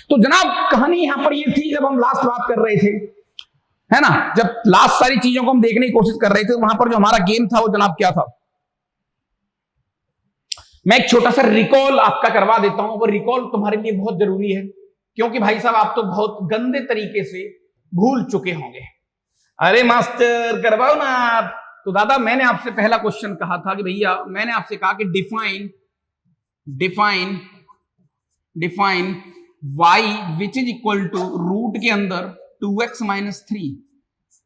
तो जनाब कहानी यहां पर ये थी, जब हम लास्ट बात कर रहे थे, है ना, जब लास्ट सारी चीजों को हम देखने की कोशिश कर रहे थे, वहां पर जो हमारा गेम था वो जनाब क्या था। मैं एक छोटा सा रिकॉल आपका करवा देता हूं। वो रिकॉल तुम्हारे लिए बहुत जरूरी है, क्योंकि भाई साहब आप तो बहुत गंदे तरीके से भूल चुके होंगे। अरे मास्टर करवाओ ना आप। तो दादा मैंने आपसे पहला क्वेश्चन कहा था कि भैया, मैंने आपसे कहा कि define y which is equal to root के अंदर 2x माइनस 3।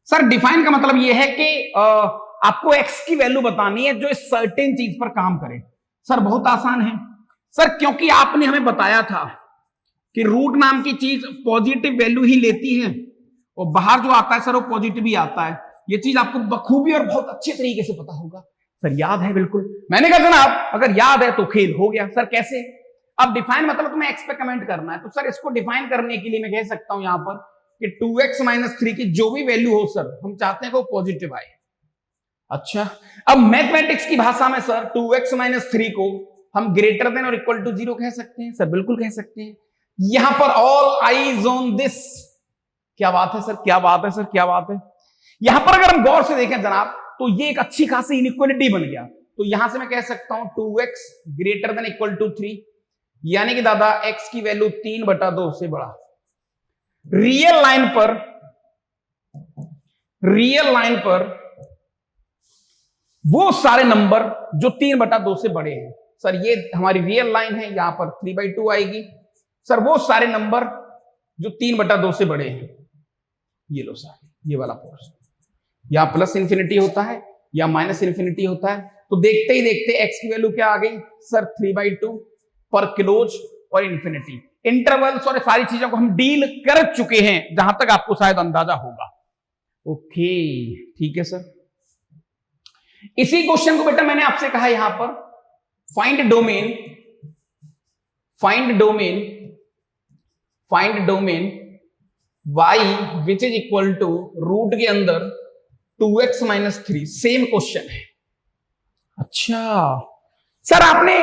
सर डिफाइन का मतलब यह है कि आपको x की वैल्यू बतानी है जो इस सर्टेन चीज पर काम करे। सर बहुत आसान है सर, क्योंकि आपने हमें बताया था कि रूट नाम की चीज पॉजिटिव वैल्यू ही लेती है और बाहर जो आता है सर वो पॉजिटिव ही आता है। ये चीज आपको बखूबी और बहुत अच्छे तरीके से पता होगा। सर याद है? बिल्कुल। मैंने कहा जनाब अगर याद है तो खेल हो गया। सर कैसे? अब डिफाइन मतलब तुम्हें एक्स पे कमेंट करना है, तो सर इसको डिफाइन करने के लिए मैं कह सकता हूं यहां पर कि 2x माइनस 3 की जो भी वैल्यू हो सर, हम चाहते हैं कि वो पॉजिटिव आए। अच्छा, अब मैथमेटिक्स की भाषा में सर 2x माइनस 3 को हम ग्रेटर देन और इक्वल टू 0 कह सकते हैं। सर बिल्कुल कह सकते हैं। यहां पर ऑल आईज ऑन दिस। क्या बात है सर, क्या बात है सर, क्या बात है। यहां पर अगर हम गौर से देखें जनाब, तो ये एक अच्छी खासी इनइक्वालिटी बन गया। तो यहां से मैं कह सकता हूं 2x greater than equal to 3, यानी कि दादा x की वैल्यू 3/2 से बड़ा। रियल लाइन पर वो सारे नंबर जो 3/2 से बड़े हैं। सर ये हमारी रियल लाइन है, यहां पर 3/2 आएगी। सर वो सारे नंबर जो 3/2 से बड़े हैं, ये लो सर, ये वाला पोर्शन, या प्लस इंफिनिटी होता है या माइनस इंफिनिटी होता है। तो देखते ही देखते x की वैल्यू क्या आ गई सर, 3/2 पर क्लोज और इंफिनिटी। इंटरवल्स और सारी चीजों को हम डील कर चुके हैं, जहां तक आपको शायद अंदाजा होगा। ओके ठीक है सर। इसी क्वेश्चन को बेटा मैंने आपसे कहा यहां पर find domain y which is equal to root के अंदर 2x माइनस 3। सेम क्वेश्चन है। अच्छा सर आपने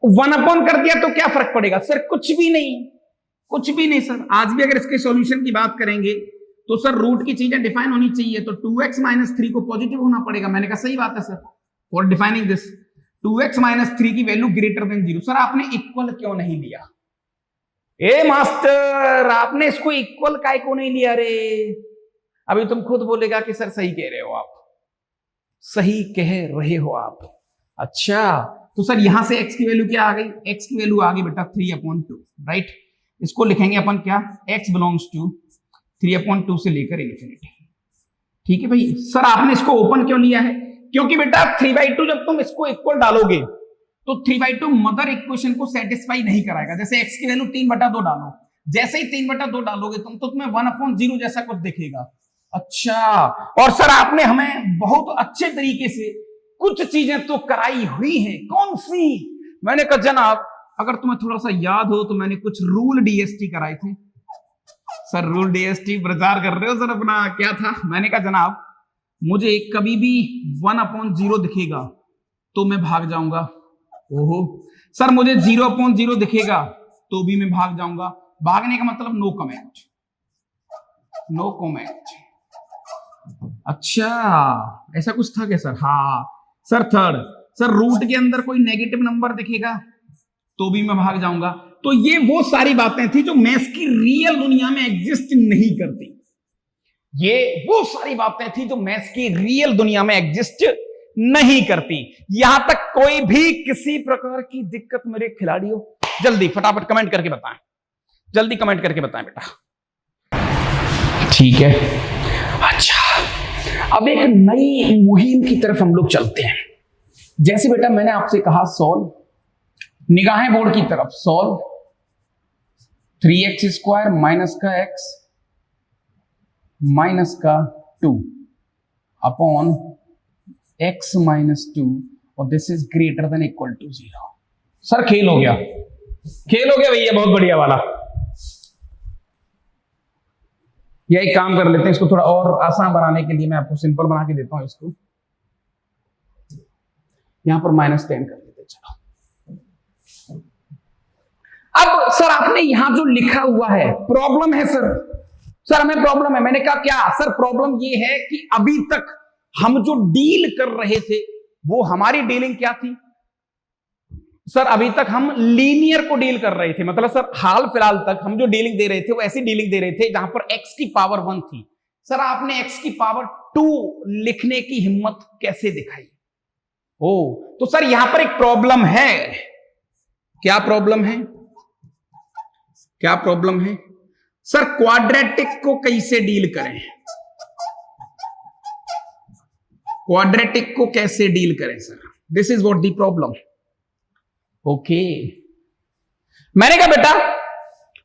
1 कर दिया तो क्या फर्क पड़ेगा? सर कुछ भी नहीं सर। आज भी अगर इसके सॉल्यूशन की बात करेंगे तो सर रूट की चीजें डिफाइन होनी चाहिए, तो 2x माइनस 3 को पॉजिटिव होना पड़ेगा। मैंने कहा सही बात है sir. For defining this 2x minus 3 की वैल्यू ग्रेटर देन 0। सर आपने इक्वल क्यों नहीं लिया? ए मास्टर आपने इसको इक्वल काय को नहीं लिया रे? अभी तुम खुद बोलेगा कि सर सही कह रहे हो आप, सही कह रहे हो आप। अच्छा तो सर यहां से x की वैल्यू क्या आ गई? x की वैल्यू आ गई बेटा 3/2, राइट। इसको लिखेंगे अपन क्या, x बिलोंग्स टू 3/2 से लेकर इंफिनिटी। ठीक है भाई। सर आपने इसको ओपन क्यों लिया है? क्योंकि बेटा 3/2 जब तुम इसको इक्वल डालोगे तो 3/2 मदर इक्वेशन को सेटिस्फाई नहीं कराएगा। जैसे x की वैल्यू 3/2 डालो, जैसे ही 3/2 डालोगे तुम तो तुम्हें 1/0 जैसा कुछ दिखेगा। अच्छा, और सर आपने हमें बहुत अच्छे तरीके से कुछ चीजें तो कराई हुई हैं। कौन सी? मैंने कहा जनाब अगर तुम्हें थोड़ा सा याद हो तो मैंने कुछ रूल डीएसटी कराए थे। सर रूल डीएसटी प्रचार कर रहे हो सर अपना? क्या था? मैंने कहा जनाब मुझे कभी भी 1/0 दिखेगा तो मैं भाग जाऊंगा। ओहो सर मुझे 0/0 दिखेगा तो भी मैं भाग जाऊंगा। भागने का मतलब नो कमेंट। अच्छा ऐसा कुछ था क्या सर? हाँ सर। थर्ड सर रूट के अंदर कोई नेगेटिव नंबर दिखेगा तो भी मैं भाग जाऊंगा। तो ये वो सारी बातें थी जो मैथ्स की रियल दुनिया में एग्जिस्ट नहीं करती। ये वो सारी बातें थी जो मैथ्स की रियल दुनिया में एग्जिस्ट नहीं करती। यहां तक कोई भी किसी प्रकार की दिक्कत मेरे खिलाड़ियों, जल्दी फटाफट कमेंट करके बताएं, जल्दी कमेंट करके बताएं बेटा। ठीक है। अच्छा अब एक नई मुहिम की तरफ हम लोग चलते हैं। जैसे बेटा मैंने आपसे कहा सॉल्व, निगाहें बोर्ड की तरफ, सॉल्व 3x² माइनस का x माइनस का 2 अपॉन x माइनस 2 और this is greater than equal to 0। Sir खेल हो गया भैया, बहुत बढ़िया वाला। यह एक काम कर लेते हैं, इसको थोड़ा और आसान बनाने के लिए मैं आपको सिंपल बना के देता हूं। इसको यहां पर -10 कर देते। चलो अब सर आपने यहां जो लिखा हुआ है प्रॉब्लम है सर। सर हमें प्रॉब्लम है। मैंने कहा क्या सर? प्रॉब्लम ये है कि अभी तक हम जो डील कर रहे थे वो हमारी डीलिंग क्या थी सर? अभी तक हम लीनियर को डील कर रहे थे। मतलब सर हाल फिलहाल तक हम जो डीलिंग दे रहे थे वो ऐसी डीलिंग दे रहे थे जहां पर x की पावर 1 थी। सर आपने x की पावर 2 लिखने की हिम्मत कैसे दिखाई? ओ तो सर यहां पर एक प्रॉब्लम है। क्या प्रॉब्लम है? क्या प्रॉब्लम है सर? क्वाड्रेटिक को कैसे डील करें? क्वाड्रेटिक को कैसे डील करें sir? This is what the problem. Okay मैंने कहा बेटा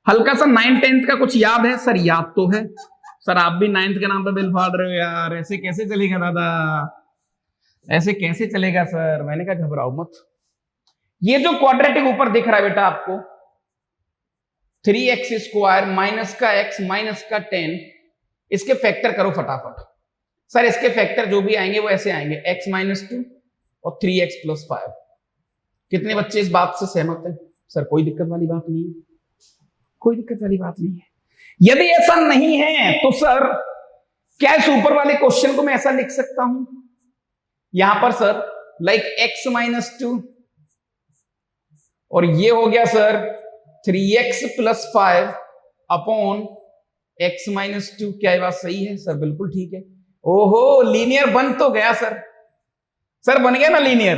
हल्का सा 9th 10th का कुछ याद है सर? याद तो है सर। आप भी 9th के नाम पे बिल फाड़ रहे हो यार। ऐसे कैसे चलेगा दादा? ऐसे कैसे चलेगा सर? मैंने कहा घबराओ मत। ये जो क्वाड्रेटिक ऊपर दिख रहा है बेटा आपको 3x² माइनस का x माइनस का 10, इसके फैक्टर करो फटाफट। सर इसके फैक्टर जो भी आएंगे वो ऐसे आएंगे x - 2 और 3x + 5। कितने बच्चे इस बात से सहमत हैं? सर कोई दिक्कत वाली बात नहीं है, कोई दिक्कत वाली बात नहीं है। यदि ऐसा नहीं है तो सर क्या इस ऊपर वाले क्वेश्चन को मैं ऐसा लिख सकता हूं यहां पर सर लाइक x - 2 और ये हो गया सर 3x + 5 अपॉन x - 2। क्या ये बात सही है सर? बिल्कुल ठीक है। ओहो लीनियर बन तो गया सर। सर बन गया ना लीनियर।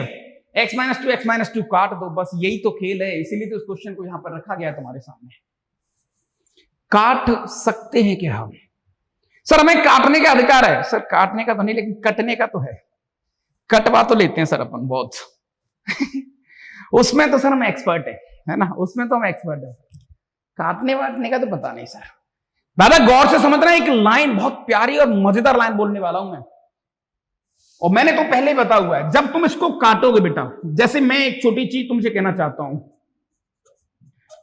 x - 2 काट दो, बस यही तो खेल है। इसीलिए तो इस क्वेश्चन को यहां पर रखा गया तुम्हारे सामने। काट सकते हैं क्या हम? सर हमें काटने का अधिकार है सर। काटने का तो नहीं लेकिन कटने का तो है। कटवा तो लेते हैं सर अपन बहुत उसमें तो सर हम एक्सपर्ट है ना? उसमें तो हम एक्सपर्ट है। काटने वाटने का तो पता नहीं सर। दादा गौर से समझना, एक लाइन बहुत प्यारी और मजेदार लाइन बोलने वाला हूं मैं। और मैंने तो पहले ही बता हुआ है, जब तुम इसको काटोगे बेटा, जैसे मैं एक छोटी चीज तुमसे कहना चाहता हूं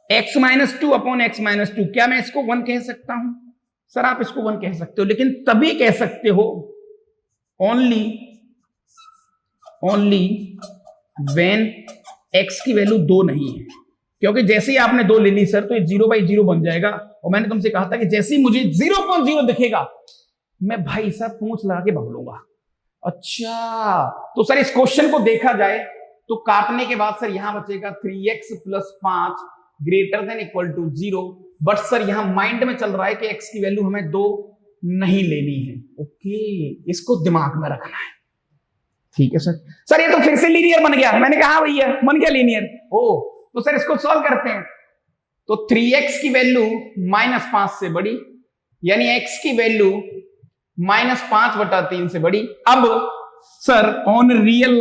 x - 2 अपॉन x - 2, क्या मैं इसको 1 कह सकता हूं? सर आप इसको 1 कह सकते हो, लेकिन तभी कह सकते हो ओनली व्हेन x की वैल्यू 2 नहीं है। क्योंकि जैसे ही आपने 2 ले ली सर तो ये 0/0 बन जाएगा। और मैंने तुमसे कहा था कि जैसे ही मुझे 0.0 दिखेगा मैं भाई साहब पूंछ लगा के भाग लूंगा। अच्छा तो सर इस क्वेश्चन को देखा जाए तो काटने के बाद सर यहां बचेगा 3x + 5 > 0। बट सर यहां माइंड में चल रहा है कि x की वैल्यू हमें 2 नहीं लेनी है। ओके इसको दिमाग में रखना है। ठीक है सर। सर ये तो फिर से लीनियर बन गया। मैंने कहा भैया बन गया लीनियर। ओ तो सर इसको सॉल्व करते हैं। तो 3x की वैल्यू -5 से बड़ी, यानी x की वैल्यू -5/3 से बड़ी। अब सर ऑन रियल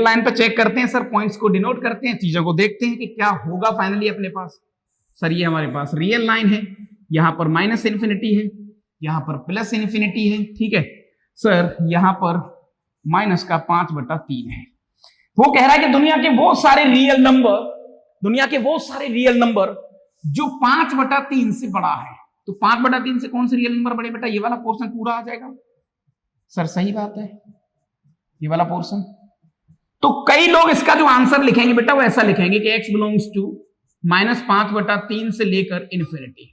लाइन पे चेक करते हैं सर, पॉइंट्स को डिनोट करते हैं, चीजों को देखते हैं कि क्या होगा फाइनली अपने पास। सर ये हमारे पास रियल लाइन है, यहां पर -∞ है, यहां पर +∞ है। ठीक है सर, यहां पर -5/3 है। वो कह रहा है कि दुनिया के वो सारे रियल नंबर जो 5/3 से बड़ा है। तो 5/3 से कौन से रियल नंबर बड़े बेटा? ये वाला पोर्शन पूरा आ जाएगा। सर सही बात है, ये वाला पोर्शन। तो कई लोग इसका जो आंसर लिखेंगे बेटा वो ऐसा लिखेंगे कि x बिलोंग्स टू -5/3 से लेकर इन्फिनिटी।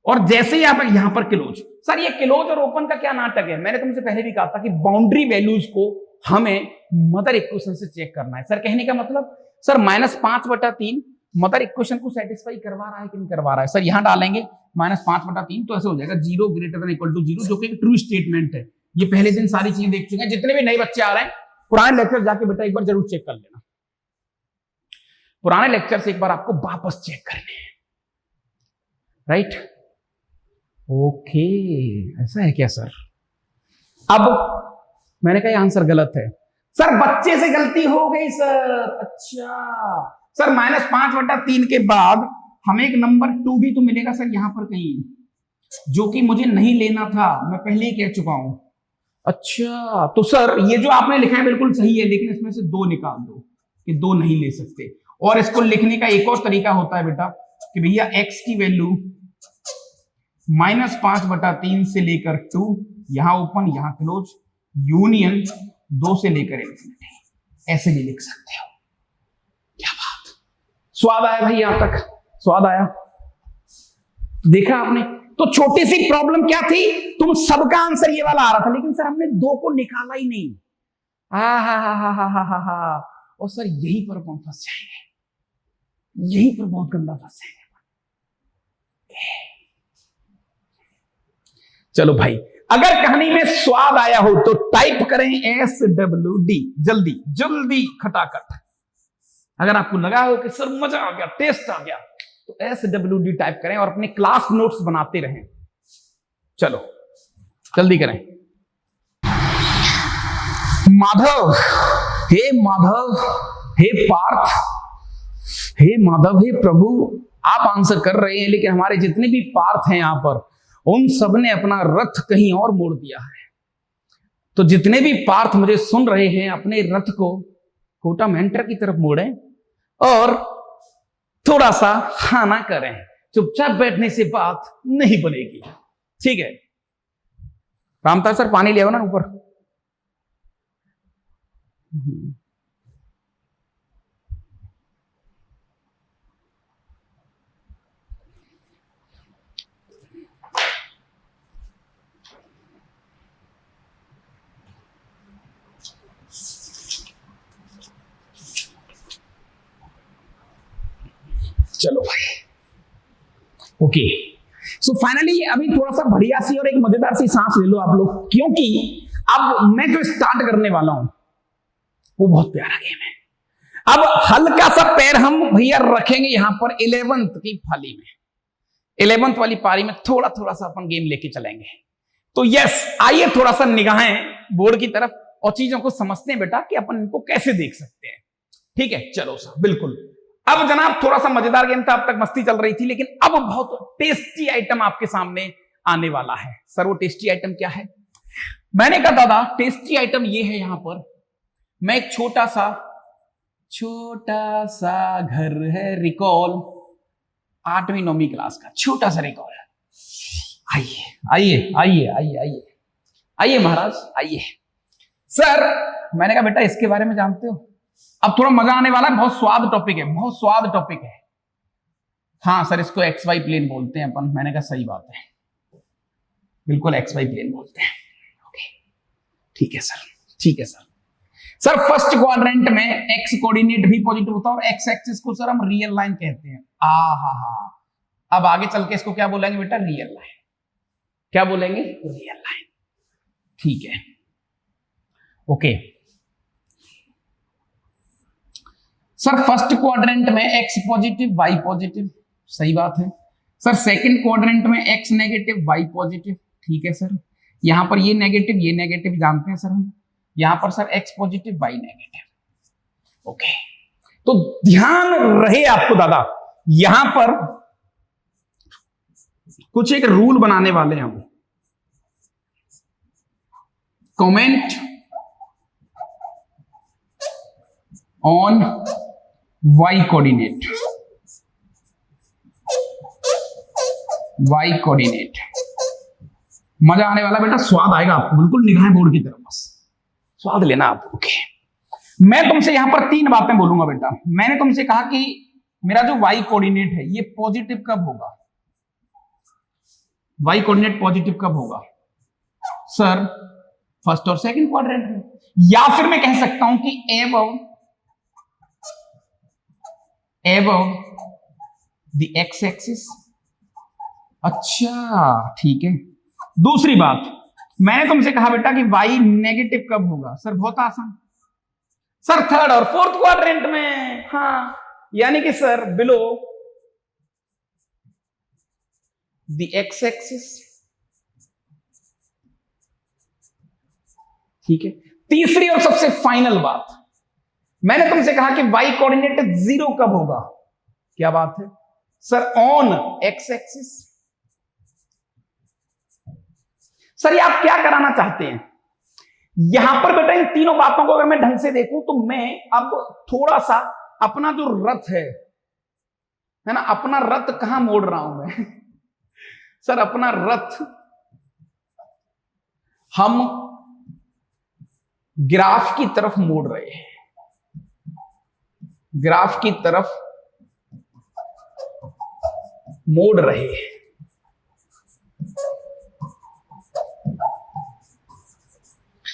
और जैसे ही आप यहां पर क्लोज, सर ये क्लोज और ओपन का क्या नाटक है? मैंने तुमसे पहले भी कहा था कि बाउंड्री वैल्यूज को हमें मदर इक्वेशन से चेक करना है। सर कहने का मतलब सर -5/3 मदर इक्वेशन को सेटिस्फाई करवा रहा है कि नहीं करवा रहा है? सर यहां डालेंगे -5/3 तो ऐसे हो जाएगा 0 > 0, जो कि एक ट्रू स्टेटमेंट है। ये पहले दिन सारी चीजें देख चुके हैं। जितने भी नए बच्चे आ रहे हैं पुराने लेक्चर जाके बेटा एक बार जरूर चेक कर लेना। पुराने लेक्चर से एक बार आपको वापस चेक करने हैं, राइट? ओके ऐसा है क्या सर? अब मैंने कहा आंसर गलत है। सर बच्चे से गलती हो गई सर। अच्छा सर -5/3 के बाद हमें एक नंबर 2 भी तो मिलेगा सर यहां पर कहीं, जो कि मुझे नहीं लेना था, मैं पहले ही कह चुका हूं। अच्छा तो सर ये जो आपने लिखा है बिल्कुल सही है, लेकिन इसमें से 2 निकाल दो कि 2 नहीं ले सकते। और इसको लिखने का एक और तरीका होता है बेटा कि भैया x की वैल्यू -5/3 से लेकर 2, यहां ओपन यहां क्लोज, यूनियन 2 से लेकर इन्फिनिटी। ऐसे भी लिख सकते हो। क्या बात, स्वाद आया भाई, यहां तक स्वाद आया, देखा आपने। तो छोटी सी प्रॉब्लम क्या थी, तुम सबका आंसर ये वाला आ रहा था, लेकिन सर हमने दो को निकाला ही नहीं। हा। और सर यहीं पर हम फंस जाएंगे, यहीं पर बहुत गंदा फंस जाएंगे। चलो भाई, अगर कहानी में स्वाद आया हो तो टाइप करें SWD, जल्दी जल्दी खटाखट। अगर आपको लगा हो कि सर मजा आ गया, टेस्ट आ गया, तो SWD टाइप करें और अपने क्लास नोट्स बनाते रहें। चलो जल्दी करें। माधव, हे माधव, हे पार्थ, हे माधव, हे प्रभु, आप आंसर कर रहे हैं, लेकिन हमारे जितने भी पार्थ हैं यहां पर, उन सब ने अपना रथ कहीं और मोड़ दिया है। तो जितने भी पार्थ मुझे सुन रहे हैं, अपने रथ को कोटा मेंटर की तरफ मोड़ें और थोड़ा सा खाना करें। चुपचाप बैठने से बात नहीं बनेगी, ठीक है। रामता सर पानी ले आओ ना ऊपर। चलो भाई, ओके। सो फाइनली अभी थोड़ा सा बढ़िया सी और एक मजेदार सी सांस ले लो आप लोग, क्योंकि अब मैं जो स्टार्ट करने वाला हूं वो बहुत प्यारा गेम है। अब हल्का सा पैर हम भैया रखेंगे यहां पर 11th की पाली में, 11th वाली पारी में थोड़ा थोड़ा सा अपन गेम लेके चलेंगे। तो यस, आइए थोड़ा सा निगाहें बोर्ड की तरफ और चीजों को समझते हैं बेटा कि अपन इनको कैसे देख सकते हैं। ठीक है, चलो सर, बिल्कुल। अब जनाब थोड़ा सा मजेदार गेम था, अब तक मस्ती चल रही थी, लेकिन अब बहुत टेस्टी आइटम आपके सामने आने वाला है। सर वो टेस्टी आइटम क्या है? मैंने कहा दादा टेस्टी आइटम ये है, यहां पर मैं एक छोटा सा घर है, रिकॉल 8वीं 9वीं क्लास का छोटा सा रिकॉल है। आइए आइए आइए आइए आइए आइए महाराज आइए। सर मैंने कहा बेटा इसके बारे में जानते हो? अब थोड़ा मजा आने वाला है, बहुत स्वाद टॉपिक है, बहुत स्वाद टॉपिक है। हाँ सर इसको XY प्लेन बोलते हैं अपन। मैंने कहा सही बात है, बिल्कुल XY प्लेन बोलते हैं। ओके ठीक है सर, ठीक है सर। सर फर्स्ट क्वाड्रेंट में एक्स कोऑर्डिनेट भी पॉजिटिव होता है और एक्स एक्सिस को सर हम रियल लाइन कहते हैं। अब आगे चल के इसको क्या बोलेंगे बेटा? Real line. क्या बोलेंगे? Real line. ठीक है, ओके। सर फर्स्ट क्वाड्रेंट में एक्स पॉजिटिव वाई पॉजिटिव, सही बात है। सर सेकंड क्वाड्रेंट में एक्स नेगेटिव वाई पॉजिटिव, ठीक है सर। यहां पर ये नेगेटिव जानते हैं सर हम। यहां पर sir x positive y negative. Okay, तो ध्यान रहे आपको दादा, यहां पर कुछ एक रूल बनाने वाले हैं हम। Comment on y coordinate, y coordinate. मजा आने वाला बेटा, स्वाद आएगा आपको, बिल्कुल निगाहें बोर्ड की तरफ, बस स्वाद लेना आप। ओके, मैं तुमसे यहां पर 3 बातें बोलूंगा बेटा। मैंने तुमसे कहा कि मेरा जो वाई कोऑर्डिनेट है ये पॉजिटिव कब होगा? वाई कोऑर्डिनेट पॉजिटिव कब होगा सर? फर्स्ट और सेकंड क्वाड्रेंट में। या फिर मैं कह सकता हूं कि एबव द एक्स एक्सिस। अच्छा ठीक है। दूसरी बात, मैंने तुमसे कहा बेटा कि y नेगेटिव कब होगा? सर बहुत आसान सर, थर्ड और फोर्थ क्वाड्रेंट में। हाँ, यानी कि sir below the x axis. ठीक है। तीसरी और सबसे फाइनल बात, मैंने तुमसे कहा कि y कोऑर्डिनेट 0 कब होगा? क्या बात है sir? On x axis. Sir ये आप क्या कराना चाहते हैं यहां पर बेटा? इन तीनों बातों को अगर मैं ढंग से देखूं तो मैं अब थोड़ा सा अपना जो रथ है ना, अपना रथ कहां मोड़ रहा हूं मैं सर अपना रथ हम ग्राफ की तरफ मोड़ रहे हैं। ग्राफ की तरफ मोड़ रहे हैं।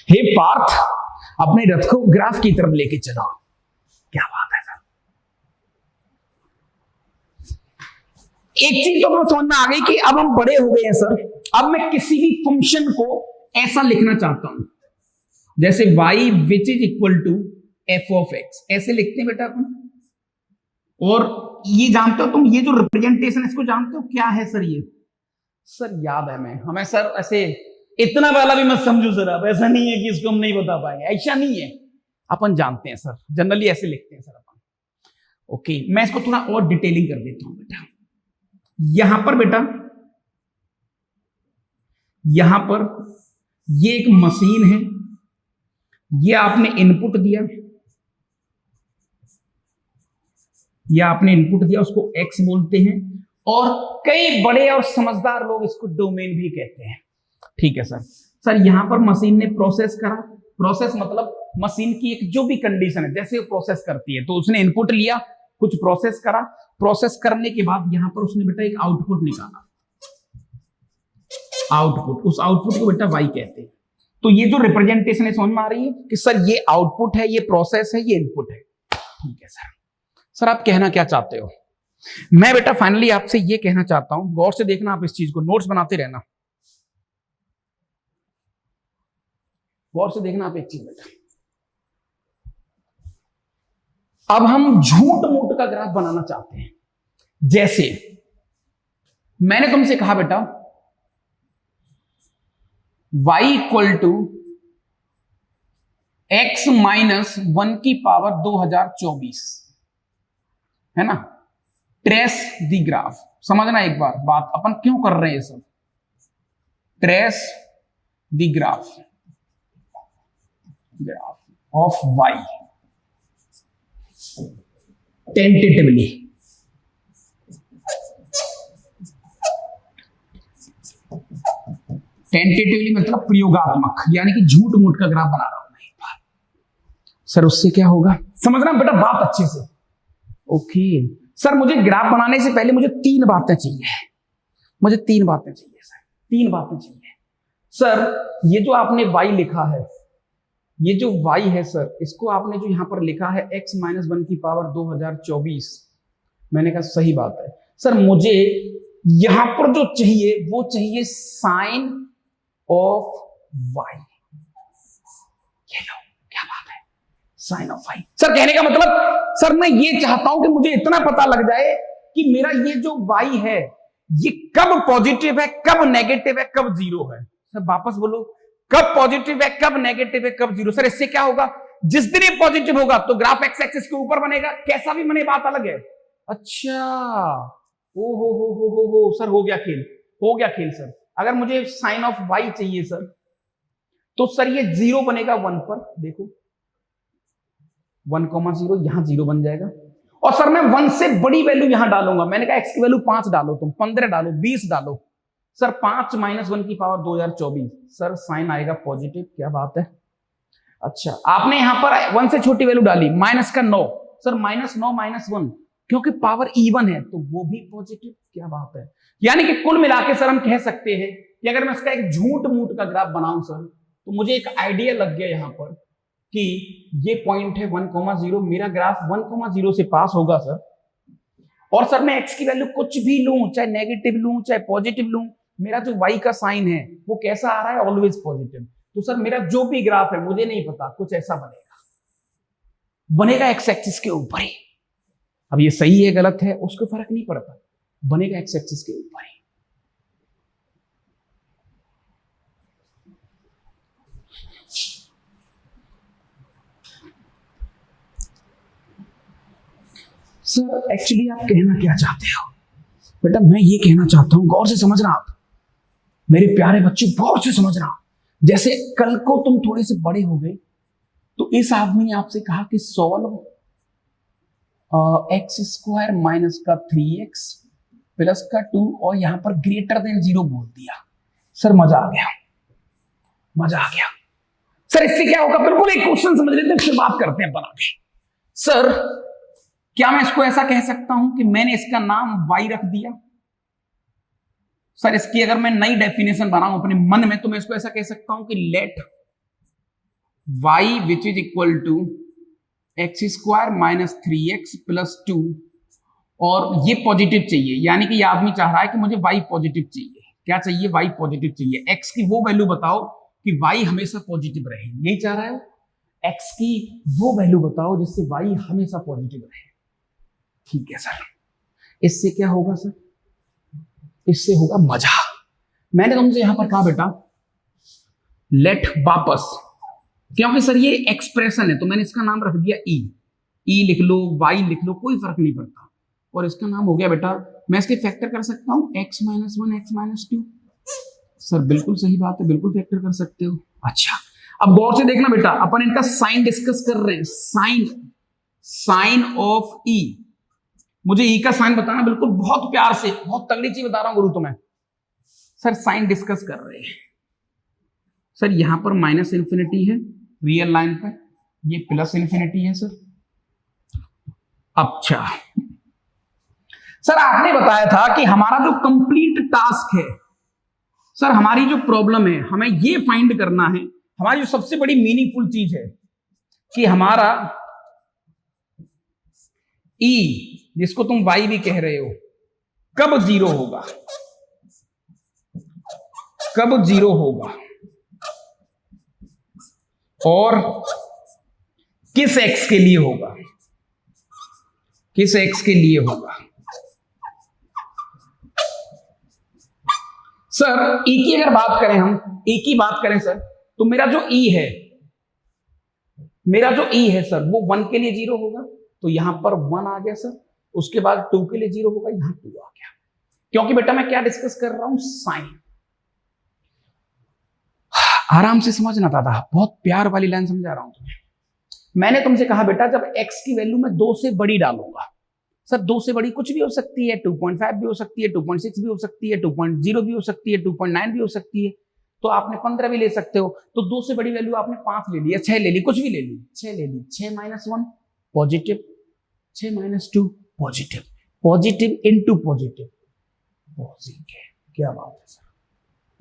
हे पार्थ, अपने रथ को ग्राफ की तरफ लेके चलो। क्या बात है सर। एक चीज तो समझ में आ गई कि अब हम बड़े हो गए हैं सर। अब मैं किसी भी फंक्शन को ऐसा लिखना चाहता हूं, जैसे y which is equal to f of x, ऐसे लिखते हैं बेटा अपन। और ये जानते हो तुम, ये जो रिप्रेजेंटेशन इसको जानते हो क्या है सर? ये सर याद है, मैं हमें सर ऐसे इतना वाला भी मत समझो सर आप, ऐसा नहीं है कि इसको हम नहीं बता पाएंगे, ऐसा नहीं है, अपन जानते हैं सर, जनरली ऐसे लिखते हैं सर अपन। ओके, मैं इसको थोड़ा और डिटेलिंग कर देता हूं बेटा। यहां पर बेटा, यहां पर ये एक मशीन है, ये आपने इनपुट दिया, ये आपने इनपुट दिया, उसको एक्स बोलते हैं, और कई बड़े और समझदार लोग इसको डोमेन भी कहते हैं। ठीक है सर। सर यहां पर मशीन ने प्रोसेस करा, प्रोसेस मतलब मशीन की एक जो भी कंडीशन है जैसे वो प्रोसेस करती है, तो उसने इनपुट लिया, कुछ प्रोसेस करा, प्रोसेस करने के बाद यहां पर उसने बेटा एक आउटपुट निकाला, आउटपुट, उस आउटपुट को बेटा वाई कहते हैं। तो ये जो रिप्रेजेंटेशन है समझ में आ रही है कि सर ये आउटपुट है, ये प्रोसेस है, ये इनपुट है। ठीक है सर। सर आप कहना क्या चाहते हो? मैं बेटा फाइनली आपसे ये कहना चाहता हूं, गौर से देखना आप इस चीज को, नोट्स बनाते रहना, गौर से देखना आप एक चीज बेटा। अब हम झूठ मूठ का ग्राफ बनाना चाहते हैं। जैसे मैंने तुमसे कहा बेटा y equal to x minus 1 की पावर 2024 है ना, ट्रेस द ग्राफ। समझना एक बार बात, अपन क्यों कर रहे हैं सब, trace the graph, graph of y tentatively. Tentatively मतलब प्रयोगात्मक, यानी कि झूठ मूठ का ग्राफ बना रहा हूं मैं एक बार। सर उससे क्या होगा, समझना बेटा बात अच्छे से। ओके सर, मुझे ग्राफ बनाने से पहले मुझे 3 बातें चाहिए, मुझे 3 बातें चाहिए सर, 3 बातें चाहिए। सर ये जो आपने y लिखा है, ये जो y है सर, इसको आपने जो यहां पर लिखा है x माइनस 1 की पावर 2024, मैंने कहा सही बात है सर। मुझे यहां पर जो चाहिए वो चाहिए साइन ऑफ y। ये लो, क्या बात है, साइन ऑफ y। सर कहने का मतलब सर मैं ये चाहता हूं कि मुझे इतना पता लग जाए कि मेरा ये जो y है ये कब पॉजिटिव है, कब नेगेटिव है, कब जीरो है। सर वापस बोलो, कब पॉजिटिव है, कब नेगेटिव है, कब जीरो। सर इससे क्या होगा, जिस दिन ये पॉजिटिव होगा तो ग्राफ एक्स एक्सिस के ऊपर बनेगा, कैसा भी बने बात अलग है। अच्छा, ओ हो सर, हो गया खेल, हो गया खेल सर। अगर मुझे साइन ऑफ वाई चाहिए सर, तो सर ये 0 बनेगा 1 पर, देखो 1,0 यहां 0 बन जाएगा। और सर मैं 1 से बड़ी वैल्यू यहां डालूंगा, मैंने कहा एक्स की वैल्यू 5 डालो, तुम 15 डालो, 20 डालो। सर 5 माइनस 1 की पावर 2024, सर साइन आएगा पॉजिटिव। क्या बात है। अच्छा आपने यहां पर 1 से छोटी वैल्यू डाली, माइनस का 9, सर -9 -1, क्योंकि पावर इवन है तो वो भी पॉजिटिव। क्या बात है। यानी कि कुल मिला के सर हम कह सकते हैं कि अगर मैं इसका एक झूठ मूठ का ग्राफ बनाऊं सर, तो मुझे एक आइडिया लग गया यहां पर कि ये पॉइंट है 1,0, मेरा ग्राफ 1,0 से पास होगा सर। और सर मैं एक्स की वैल्यू कुछ भी लूं, चाहे नेगेटिव लूं चाहे पॉजिटिव लूं, मेरा जो वाई का साइन है वो कैसा आ रहा है, ऑलवेज पॉजिटिव। तो सर मेरा जो भी ग्राफ है, मुझे नहीं पता, कुछ ऐसा बनेगा, बनेगा एक्स एक्सिस के ऊपर ही। अब ये सही है गलत है उसको फर्क नहीं पड़ता, बनेगा एक्स एक्सिस के ऊपर ही। सर एक्चुअली आप कहना क्या चाहते हो? बेटा मैं ये कहना चाहता हूं, गौर से समझना आप मेरे प्यारे बच्चे, गौर से समझना। जैसे कल को तुम थोड़े से बड़े हो गए तो इस आदमी ने आपसे कहा कि सॉल्व x² माइनस का 3x प्लस का 2 और यहां पर ग्रेटर देन 0 बोल दिया। सर मजा आ गया, मजा आ गया। सर इससे क्या होगा, बिल्कुल एक क्वेश्चन समझ लेते हैं फिर बात करते हैं बना के। सर क्या मैं इसको ऐसा कह सकता हूं कि मैंने इसका नाम y रख दिया? सर इसकी अगर मैं नई डेफिनेशन बनाऊं अपने मन में तो मैं इसको ऐसा कह सकता हूं कि let y which is equal to x square minus 3x plus 2, और ये पॉजिटिव चाहिए, यानी कि ये आदमी चाह रहा है कि मुझे y पॉजिटिव चाहिए। क्या चाहिए? y पॉजिटिव चाहिए। x की वो वैल्यू बताओ कि y हमेशा पॉजिटिव रहे, यही चाह रहा है। x की वो वैल्यू बताओ जिससे y हमेशा पॉजिटिव रहे। ठीक है सर, इससे क्या होगा सर? इससे होगा मजा। मैंने तुमसे यहां पर कहा बेटा लेट वापस, क्योंकि सर ये एक्सप्रेशन है तो मैंने इसका नाम रख दिया ई। ई लिख लो, वाई लिख लो, कोई फर्क नहीं पड़ता। और इसका नाम हो गया बेटा, मैं इसके फैक्टर कर सकता हूं x minus 1 x minus 2। Sir बिल्कुल सही बात है, बिल्कुल फैक्टर कर सकते हो। अच्छा अब गौर से देखना बेटा, अपन इनका साइन डिस्कस कर रहे हैं। साइन ऑफ ई, मुझे ई का साइन बताना बिल्कुल बहुत प्यार से, बहुत तगड़ी चीज बता रहा हूं गुरु तुम्हें। सर साइन डिस्कस कर रहे हैं। सर यहां पर माइनस इन्फिनिटी है रियल लाइन पर, ये प्लस इन्फिनिटी है सर। अच्छा सर आपने बताया था कि हमारा जो कंप्लीट टास्क है, सर हमारी जो प्रॉब्लम है हमें ये फाइंड करना है, हमारी जो सबसे बड़ी मीनिंगफुल चीज है कि हमारा ई, जिसको तुम वाई भी कह रहे हो, कब जीरो होगा, कब जीरो होगा और किस एक्स के लिए होगा, किस एक्स के लिए होगा। सर ई की अगर बात करें, हम ई की बात करें सर, तो मेरा जो ई है, मेरा जो ई है सर वो 1 के लिए जीरो होगा, तो यहां पर 1 आ गया सर। उसके बाद 2 के लिए जीरो होगा, यहां 2 आ गया। क्योंकि बेटा मैं क्या डिस्कस कर रहा हूं? साइन। आराम से समझना दादा, बहुत प्यार वाली लाइन समझा रहा हूं तुम्हें। मैंने तुमसे कहा बेटा जब x की वैल्यू मैं 2 से बड़ी डालूंगा, सर 2 से बड़ी कुछ भी हो सकती है, 2.5 भी हो सकती है, 2.6 भी हो सकती है, 2.0 भी हो सकती है, 2.9 भी हो सकती है, तो आपने 15 भी ले सकते हो। तो 2 से बड़ी वैल्यू आपने 5 ले ली, 6 ले ली, कुछ भी ले ली, 6 ले ली। 6 minus 1 positive, 6 minus 2 positive, positive into positive positive. क्या बात है सर।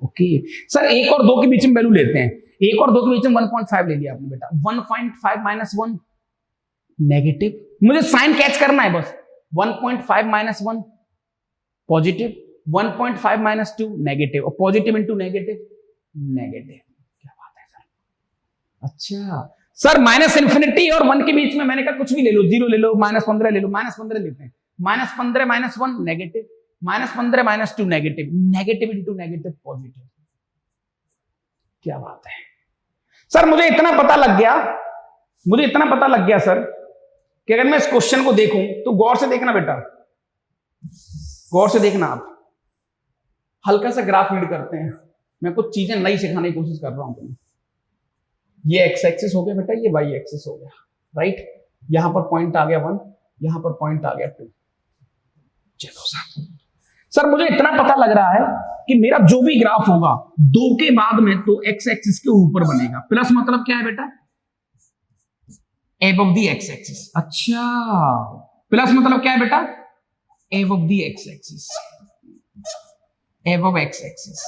ओके सर 1 और 2 के बीच में वैल्यू लेते हैं। 1 और 2 के बीच में 1.5 ले लिया आपने बेटा। 1.5 माइनस 1 नेगेटिव, मुझे साइन कैच करना है बस। 1.5 माइनस 1 पॉजिटिव, 1.5 माइनस 2 नेगेटिव, और पॉजिटिव इंटू नेगेटिव नेगेटिव। क्या बात है सर। अच्छा सर माइनस इन्फिनिटी और 1 के बीच में मैंने कहा कुछ भी ले लो, 0 ले लो, -15 ले लो, -15 लेते हैं। -15 minus 1 negative, -15 minus 2 negative, negative into negative positive. क्या बात है सर। मुझे इतना पता लग गया, मुझे इतना पता लग गया सर कि अगर मैं इस क्वेश्चन को देखूं तो गौर से देखना बेटा, गौर से देखना। आप हल्का सा ग्राफ रीड करते हैं, मैं कुछ चीजें नई सिखाने की कोशिश कर रहा हूं तुम्हें। ये एक्स एक्सिस हो गया बेटा, ये वाई एक्सिस हो गया, राइट। यहां पर पॉइंट आ गया 1, यहां पर पॉइंट आ गया 2। चलो सर मुझे इतना पता लग रहा है कि मेरा जो भी ग्राफ होगा 2 के बाद में तो एक्स एक्सिस के ऊपर बनेगा। प्लस मतलब क्या है बेटा? Above the x axis. अच्छा प्लस मतलब क्या है बेटा? Above the x axis, above x axis.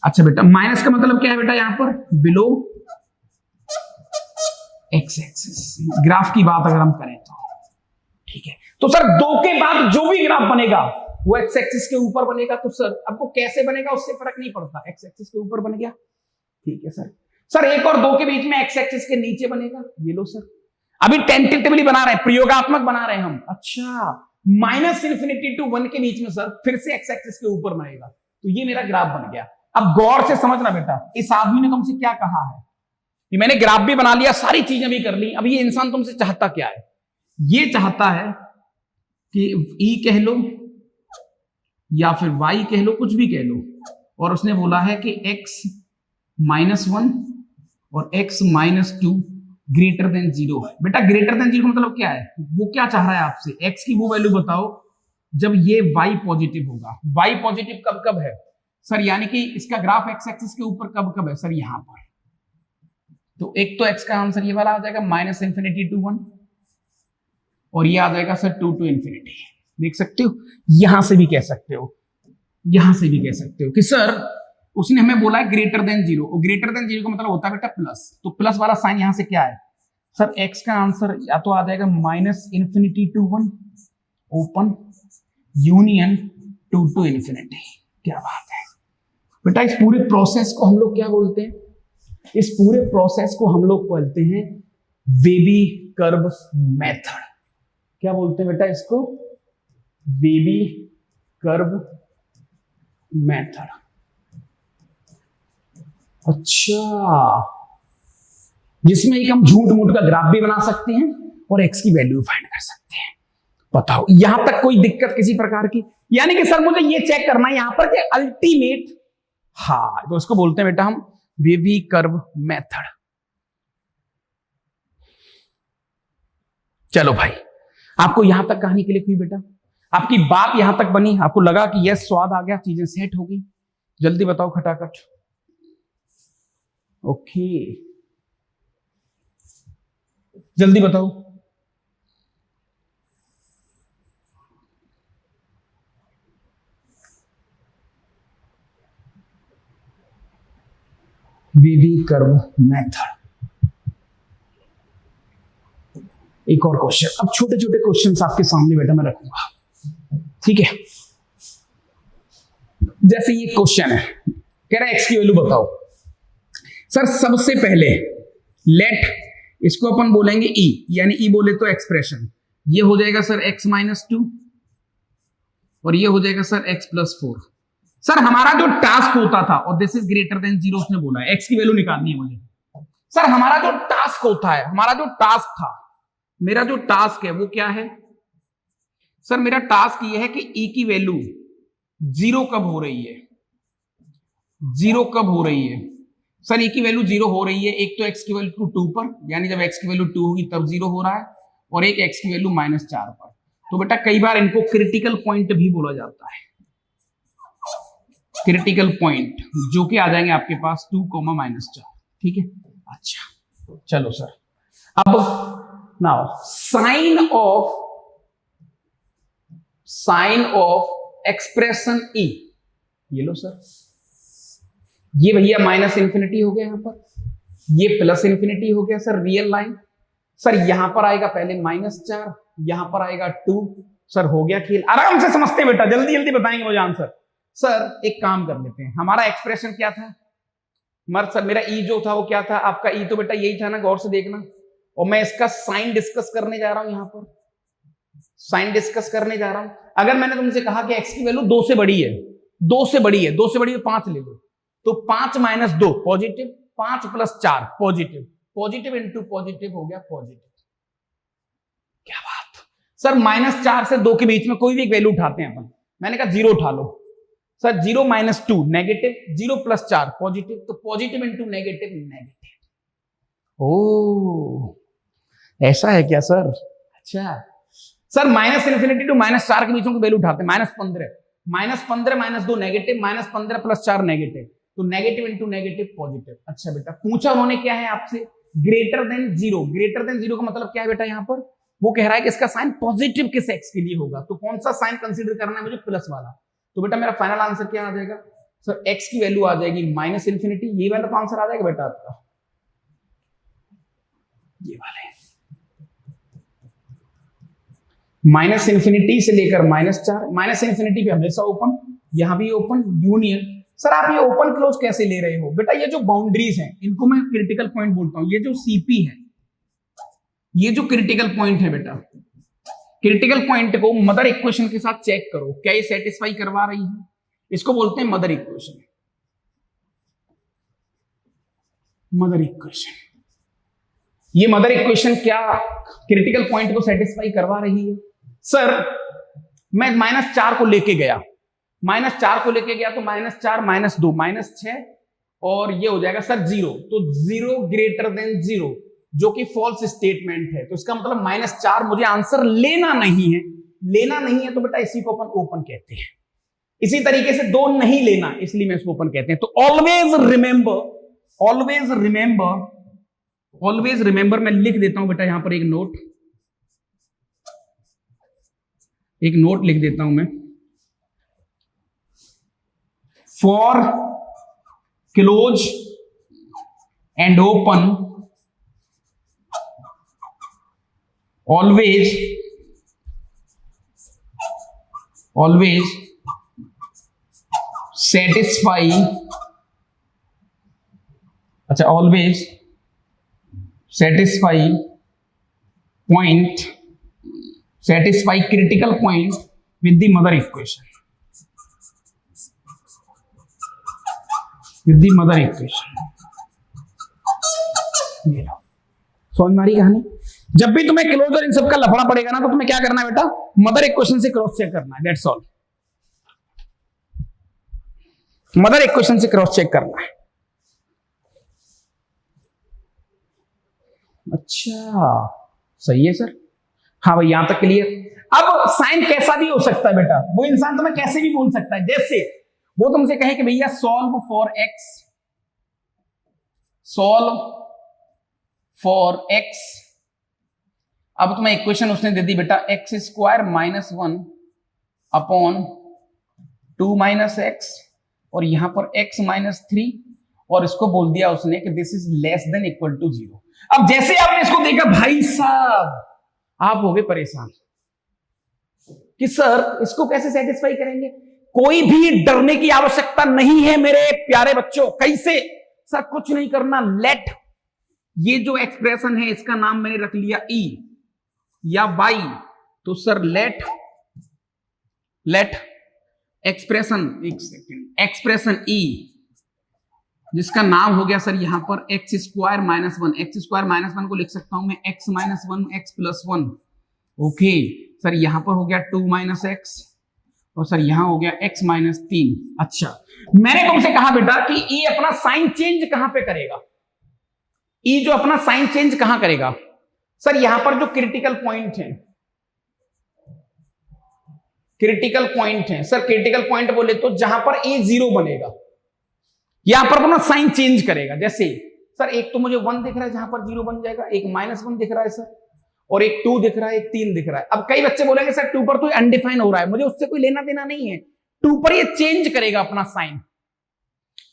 अच्छा बेटा माइनस का मतलब क्या है बेटा? यहां पर बिलो एक्स एक्सिस। ग्राफ की बात अगर हम करें तो ठीक है। तो सर 2 के बाद जो भी ग्राफ बनेगा वो एक्स एक्सिस के ऊपर बनेगा। तो सर अब वो कैसे बनेगा उससे फर्क नहीं पड़ता, एक्स एक्सिस के ऊपर बन गया, ठीक है सर। सर 1 और 2 के बीच में एक्स एक्सिस के नीचे बनेगा, ये लो सर। अभी टेंटेटिवली बना रहे हैं, प्रयोगात्मक बना रहे हैं हम। अच्छा माइनस इन्फिनिटी टू 1 के बीच में सर फिर से एक्स एक्सिस के ऊपर बनेगा, तो ये मेरा ग्राफ बन गया। अब गौर से समझना बेटा, इस आदमी ने तुमसे क्या कहा है कि मैंने ग्राफ भी बना लिया, सारी चीजें भी कर ली, अब ये इंसान तुमसे चाहता क्या है? ये चाहता है कि ई कह लो या फिर वाई कह लो, कुछ भी कह लो, और उसने बोला है कि x माइनस 1 और x माइनस 2 ग्रेटर देन 0 है। बेटा ग्रेटर देन 0 मतलब क्या है? वो क्या चाह रहा है आपसे? x की वो वैल्यू बताओ जब ये y पॉजिटिव होगा। y पॉजिटिव कब कब है सर? यानी कि इसका ग्राफ x एक्सिस के ऊपर कब कब है सर? यहां पर। तो एक तो x का आंसर ये वाला आ जाएगा, माइनस इन्फिनिटी टू 1, और ये आ जाएगा सर 2 to infinity। देख सकते हो, यहां से भी कह सकते हो, यहां से भी कह सकते हो कि सर उसने हमें बोला है ग्रेटर देन जीरो, और ग्रेटर देन जीरो का मतलब होता है बेटा प्लस, तो प्लस वाला साइन यहां से क्या है सर, एक्स का आंसर या तो आ जाएगा -∞ to 1 open union 2 to infinity। क्या बात है बेटा, इस पूरे प्रोसेस को हम लोग क्या बोलते हैं, इस पूरे प्रोसेस को हम लोग बोलते हैं वेबी कर्व मेथड। क्या बोलते हैं बेटा इसको, वेबी कर्व मेथड। अच्छा, जिसमें एक हम झूठ मूठ का ग्राफ भी बना सकते हैं और एक्स की वैल्यू फाइंड कर सकते हैं। बताओ यहां तक कोई दिक्कत किसी प्रकार की, यानी कि सर मुझे ये चेक करना है यहां पर कि अल्टीमेट, हाँ तो इसको बोलते हैं बेटा हम वेबी कर्व मेथड। चलो भाई, आपको यहां तक कहानी क्लिक हुई बेटा, आपकी बात यहां तक बनी, आपको लगा कि यस स्वाद आ गया, चीजें सेट हो गई, जल्दी बताओ खटाखट। ओके जल्दी बताओ। Baby curve method. एक और क्वेश्चन, अब छोटे छोटे क्वेश्चन आपके सामने बेटा मैं रखूंगा, ठीक है। जैसे ये क्वेश्चन है, कह रहा है एक्स की वैल्यू बताओ। सर सबसे पहले लेट, इसको अपन बोलेंगे ई, यानी ई बोले तो एक्सप्रेशन, ये हो जाएगा सर x-2 और ये हो जाएगा सर x+4। सर हमारा जो टास्क होता था, और this is greater than zero, उसने बोला है एक्स की वैल्यू निकालनी है मुझे। सर हमारा जो टास्क होता है, हमारा जो टास्क था, मेरा जो टास्क है वो क्या है सर, मेरा टास्क ये है कि ई की वैल्यू जीरो कब हो रही है, जीरो कब हो रही है सर, ई की वैल्यू जीरो हो रही है, एक तो एक्स की वैल्यू 2 पर, यानी जब एक्स की वैल्यू 2 होगी तब जीरो हो रहा है, और एक एक्स की वैल्यू -4 पर। तो बेटा कई बार इनको क्रिटिकल पॉइंट भी बोला जाता है, क्रिटिकल पॉइंट, जो कि आ जाएंगे आपके पास 2, -4, ठीक है। अच्छा चलो सर, अब नाउ साइन ऑफ एक्सप्रेशन ई, ये लो सर, ये भैया -∞ हो गया, यहां पर ये +∞ हो गया सर, रियल लाइन। सर यहां पर आएगा पहले -4, यहां पर आएगा 2, सर हो गया खेल, आराम से समझते हैं बेटा, जल्दी जल्दी बताएंगे मुझे आंसर। सर एक काम कर लेते हैं, हमारा एक्सप्रेशन क्या था सर, मेरा ई जो था वो क्या था, आपका ई तो बेटा यही था ना, गौर से देखना, और मैं इसका साइन डिस्कस करने जा रहा हूं, यहां पर साइन डिस्कस करने जा रहा हूं। अगर मैंने तुमसे कहा कि एक्स की वैल्यू 2 से बड़ी है, 2 से बड़ी है, 2 से बड़ी है 5 ले लो, तो 5 - 2 positive, 5 + 4 positive, positive into positive हो गया पॉजिटिव। क्या बात सर, -4 से 2 के बीच में कोई भी एक वैल्यू उठाते हैं अपन, मैंने कहा 0 उठा लो सर, 0 - 2 नेगेटिव, 0 + 4 पॉजिटिव, तो पॉजिटिव इंटू नेगेटिव नेगेटिव। ओ ऐसा है क्या सर, अच्छा सर -∞ to -4 के बीच में वैल्यू उठाते हैं, -15, -2 नेगेटिव, -15 + 4 नेगेटिव, तो नेगेटिव इंटू नेगेटिव पॉजिटिव। अच्छा बेटा, पूछा उन्होंने क्या है आपसे, greater than zero, greater than zero का मतलब क्या है बेटा, यहां पर वो कह रहा है कि इसका साइन पॉजिटिव किस एक्स के लिए होगा, तो कौन सा साइन कंसीडर करना है मुझे, प्लस वाला। तो बेटा मेरा फाइनल आंसर क्या आ जाएगा सर, एक्स की वैल्यू आ जाएगी -∞, ये वाला तो आंसर आ जाएगा बेटा आपका, ये वाले -∞ से लेकर -4, -∞ पे हमेशा ओपन, यहां भी ओपन यूनियन। सर आप ये ओपन क्लोज कैसे ले रहे हो बेटा, ये जो बाउंड्रीज हैं इनको मैं क्रिटिकल पॉइंट बोलता हूं, ये जो सीपी है, ये जो क्रिटिकल पॉइंट है बेटा, क्रिटिकल पॉइंट को मदर इक्वेशन के साथ चेक करो, क्या ये सेटिस्फाई करवा रही है, इसको बोलते हैं मदर इक्वेशन, मदर इक्वेशन। ये मदर इक्वेशन क्या क्रिटिकल पॉइंट को सेटिस्फाई करवा रही है सर, मैं -4 को लेके गया, -4 को लेके गया तो -4 - 2 -6, और ये हो जाएगा सर 0, तो 0 ग्रेटर देन 0, जो कि फॉल्स स्टेटमेंट है, तो इसका मतलब -4 मुझे आंसर लेना नहीं है, लेना नहीं है तो बेटा इसी को अपन ओपन कहते हैं। इसी तरीके से 2 नहीं लेना, इसलिए मैं इसको ओपन कहते हैं। तो ऑलवेज रिमेंबर मैं लिख देता हूं बेटा यहां पर एक नोट, एक नोट लिख देता हूं मैं, for close and open always satisfy, अच्छा always satisfy critical point with the mother equation, समझ मारी कहानी। जब भी तुम्हें क्लोज और इन सब का लफड़ा पड़ेगा ना, तो तुम्हें क्या करना है बेटा, मदर इक्वेशन से क्रॉस चेक करना है, दैट्स ऑल। मदर इक्वेशन से क्रॉस चेक करना है। अच्छा सही है सर, हाँ भाई यहां तक क्लियर। अब साइन कैसा भी हो सकता है बेटा, वो इंसान तुम्हें कैसे भी बोल सकता है। जैसे वो तुमसे कहे कि भैया सॉल्व फॉर एक्स, अब तुम्हें इक्वेशन उसने दे दी बेटा x square minus 1 upon 2 minus x, और यहां पर x माइनस 3, और इसको बोल दिया उसने कि this is less than equal to 0। अब जैसे आपने इसको देखा भाई साहब, आप हो गए परेशान कि सर इसको कैसे सेटिस्फाई करेंगे। कोई भी डरने की आवश्यकता नहीं है मेरे प्यारे बच्चों। कैसे सर, कुछ नहीं करना, लेट ये जो एक्सप्रेशन है इसका नाम मैंने रख लिया e या y, तो सर लेट एक्सप्रेशन, एक सेकेंड, एक्सप्रेशन e जिसका नाम हो गया सर यहां पर x square minus 1, x square minus 1 को लिख सकता हूं मैं x minus 1 x plus 1। Okay sir, यहां पर हो गया 2 माइनस एक्स, और सर यहां हो गया x माइनस 3। अच्छा मैंने तुमसे कहा बेटा कि e अपना साइन चेंज कहां पे करेगा, e जो अपना साइन चेंज कहां करेगा सर, यहां पर जो क्रिटिकल पॉइंट है सर, क्रिटिकल पॉइंट बोले तो जहां पर a 0 बनेगा, यहां पर अपना साइन चेंज करेगा। जैसे सर एक तो मुझे 1 दिख रहा है जहां पर 0 बन जाएगा, एक माइनस 1 दिख रहा है सर, और एक 2 दिख रहा है, एक 3 दिख रहा है। अब कई बच्चे बोलेंगे सर 2 पर तो अनडिफाइन हो रहा है, मुझे उससे कोई लेना देना नहीं है, 2 पर ये चेंज करेगा अपना साइन।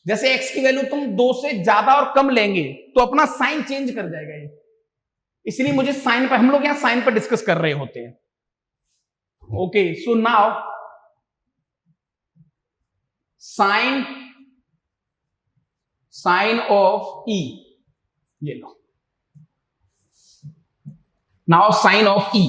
जैसे x की वैल्यू तुम 2 से ज्यादा और कम लेंगे तो अपना साइन चेंज कर जाएगा ये, इसलिए मुझे साइन पर, हम लोग यहां साइन पर डिस्कस कर रहे होते हैं। Okay so now sign of e, ये लो, now sign of e,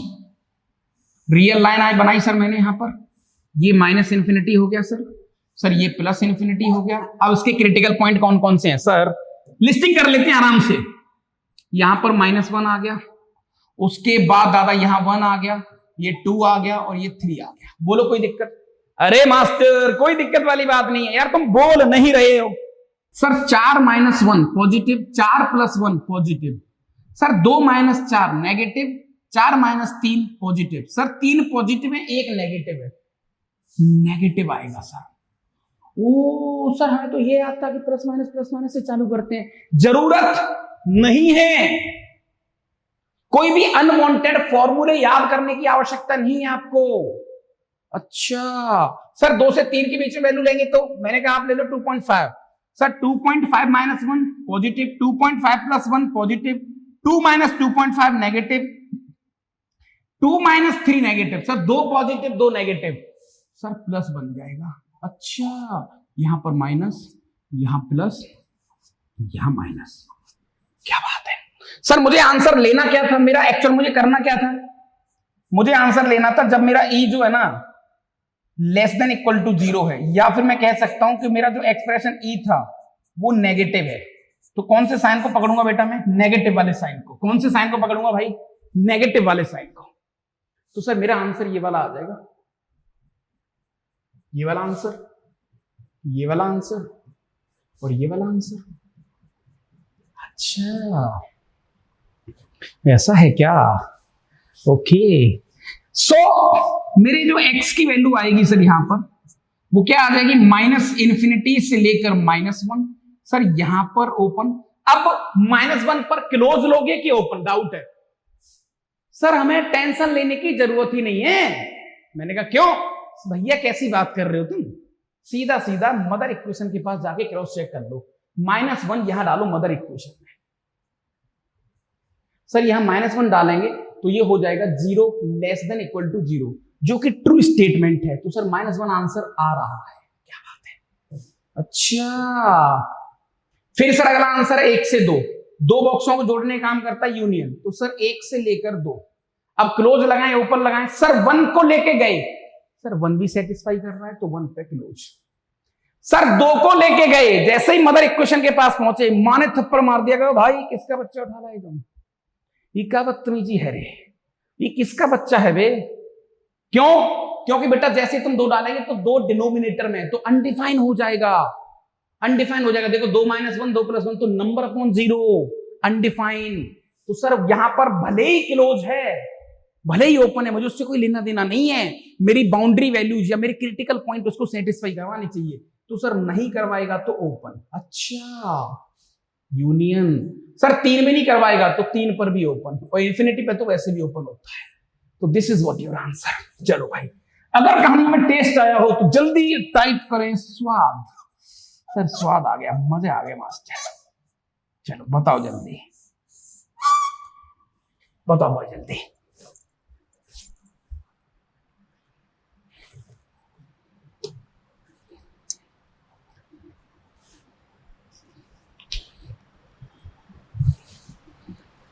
real line आज बनाई सर मैंने, यहां पर ये माइनस इन्फिनिटी हो गया सर ये प्लस इन्फिनिटी हो गया। अब इसके क्रिटिकल पॉइंट कौन कौन से हैं सर, लिस्टिंग कर लेते हैं आराम से। यहां पर -1 आ गया, उसके बाद दादा यहां 1 आ गया, ये 2 आ गया, और ये 3 आ गया। बोलो कोई दिक्कत? अरे मास्टर कोई दिक्कत वाली बात नहीं है यार, तुम बोल नहीं रहे हो। Sir 4 - 1 positive, 4 + 1 positive, sir 2 - 4 negative, 4 - 3 positive, sir 3 positive है 1 नेगेटिव है, नेगेटिव आएगा सर। ओ सर हमें तो ये आता कि प्लस माइनस से चालू करते हैं, जरूरत नहीं है। कोई भी अनवांटेड फॉर्मूले याद करने की आवश्यकता नहीं है आपको। अच्छा सर 2 से 3 के बीच में वैल्यू लेंगे तो मैंने कहा आप ले लो 2.5, sir 2.5 - 1 positive, 2.5 + 1 positive, 2 - 2.5 negative, 2 - 3 negative, sir 2 positive 2 negative, sir plus बन जाएगा। अच्छा यहां पर माइनस, यहां प्लस, यहां माइनस, क्या बात है सर। मुझे आंसर लेना क्या था, मेरा एक्चुअल मुझे करना क्या था, मुझे आंसर लेना था जब मेरा e जो है ना लेस देन इक्वल टू 0 है, या फिर मैं कह सकता हूं कि मेरा जो एक्सप्रेशन e था वो नेगेटिव है। तो कौन से साइन को पकड़ूंगा बेटा मैं, नेगेटिव वाले साइन को। कौन से साइन को पकड़ूंगा भाई, नेगेटिव वाले साइन को। तो सर मेरा आंसर ये वाला आ जाएगा, ये वाला आंसर, ये वाला आंसर और ये वाला आंसर। अच्छा ऐसा है क्या, ओके। सो मेरे जो x की वैल्यू आएगी सर यहां पर वो क्या आ जाएगी, -∞ से लेकर -1, सर यहां पर ओपन। अब -1 पर क्लोज लोगे कि ओपन, डाउट है सर, हमें टेंशन लेने की जरूरत ही नहीं है। मैंने कहा क्यों भैया, कैसी बात कर रहे हो तुम, सीधा सीधा मदर इक्वेशन के पास जाके क्रॉस चेक कर लो, -1 यहां डालो मदर इक्वेशन में। सर यहां -1 डालेंगे तो ये हो जाएगा 0 < 0, जो कि ट्रू स्टेटमेंट है। तो सर -1 आंसर आ रहा है। क्या बात है, अच्छा। फिर सर अगला आंसर है 1 से 2, दो बॉक्सों को जोड़ने का काम करता है यूनियन। तो सर 1 से लेकर 2, अब क्लोज लगाएं ऊपर लगाएं, सर 1 को लेके गए, सर 1 भी सेटिस्फाई कर रहा है तो 1 पे क्लोज। सर 2 को लेके गए, जैसे ही मदर इक्वेशन के पास पहुंचे मां ने थप्पड़ मार दिया, गया भाई किसका बच्चा उठा रहा है तुम, ये क्या बदतमीजी है रे, ये किसका बच्चा है बे। क्यों, क्योंकि बेटा जैसे तुम 2 डालेंगे तो 2 डिनोमिनेटर में, तो अनडिफाइन हो जाएगा, अनडिफाइंड हो जाएगा। देखो 2 - 1 2 + 1 तो नंबर अपॉन 0, अनडिफाइंड। तो सर यहां पर भले ही क्लोज है, भले ही ओपन है, मुझे उससे कोई लेना देना नहीं है, मेरी बाउंड्री वैल्यूज या मेरी क्रिटिकल पॉइंट उसको सेटिस्फाई करवानी चाहिए। तो सर नहीं करवाएगा तो ओपन। अच्छा, यूनियन। सर 3 में नहीं करवाएगा तो 3 पर भी ओपन, और इन्फिनिटी पे तो वैसे भी ओपन होता है। तो this is what your answer. चलो भाई, अगर कहानी में टेस्ट आया हो तो जल्दी टाइप करें स्वाद। सर स्वाद आ गया, मजे आ गए मास्टर। चलो बताओ जल्दी, बताओ भाई जल्दी।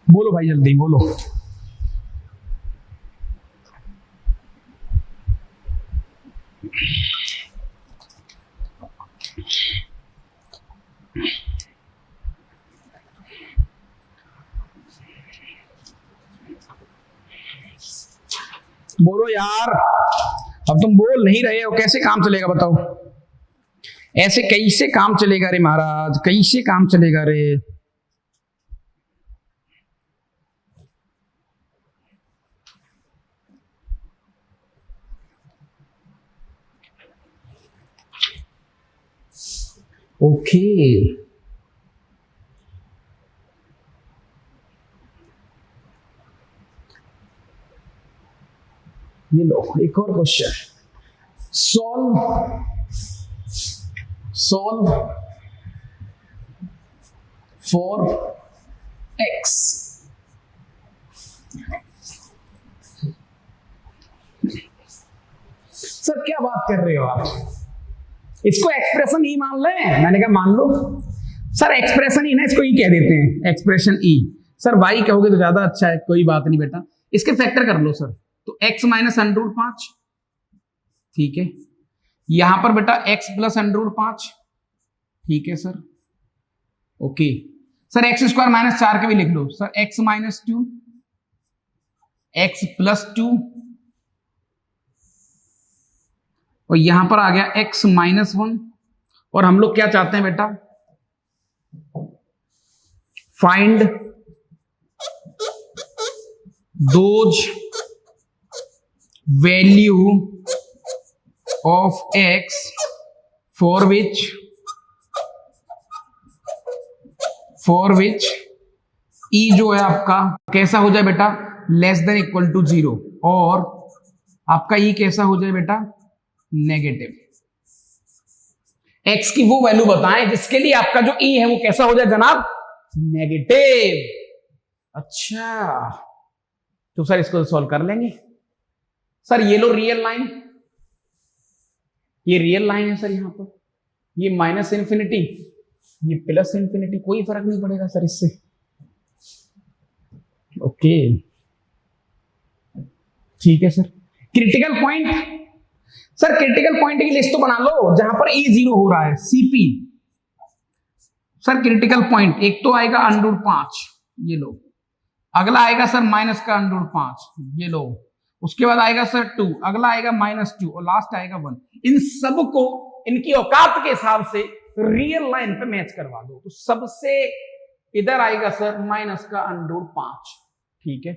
बोलो भाई जल्दी बोलो। बोलो यार, अब तुम बोल नहीं रहे हो, कैसे काम चलेगा बताओ, ऐसे कैसे काम चलेगा रे महाराज, कैसे काम चलेगा रे। ओके ये लो एक और question, solve for x। Sir क्या बात कर रहे हो आप, इसको एक्सप्रेशन ई मान लें। मैंने कहा मान लो सर, एक्सप्रेशन ई ना, इसको ई कह देते हैं, एक्सप्रेशन ई। सर वाई कहोगे तो ज्यादा अच्छा है, कोई बात नहीं बेटा, इसके फैक्टर कर लो सर। तो x - √5, ठीक है, यहां पर बेटा x + √5, ठीक है सर, ओके। सर x² - 4 के भी लिख लो सर, x - 2, x + 2, और यहां पर आ गया x - 1। और हम लोग क्या चाहते हैं बेटा, find those value of x for which e जो है आपका कैसा हो जाए बेटा, < 0, और आपका ई कैसा हो जाए बेटा, नेगेटिव। x की वो वैल्यू बताएं जिसके लिए आपका जो ई है वो कैसा हो जाए जनाब, नेगेटिव। अच्छा, तो सर इसको सॉल्व कर लेंगे। सर ये लो रियल लाइन, ये रियल लाइन है सर, यहां पर ये -∞, ये +∞, कोई फर्क नहीं पड़ेगा सर इससे। ओके ठीक है sir. Critical point, sir critical point की लिस्ट तो बना लो जहां पर ई 0 हो रहा है, सीपी। सर क्रिटिकल पॉइंट एक तो आएगा √5, ये लो, अगला आएगा सर -√5, ये लो, उसके बाद आएगा सर 2, अगला आएगा -2, और लास्ट आएगा 1। इन सब को इनकी औकात के हिसाब से रियल लाइन पे मैच करवा दो। तो सबसे इधर आएगा सर -√5, ठीक है,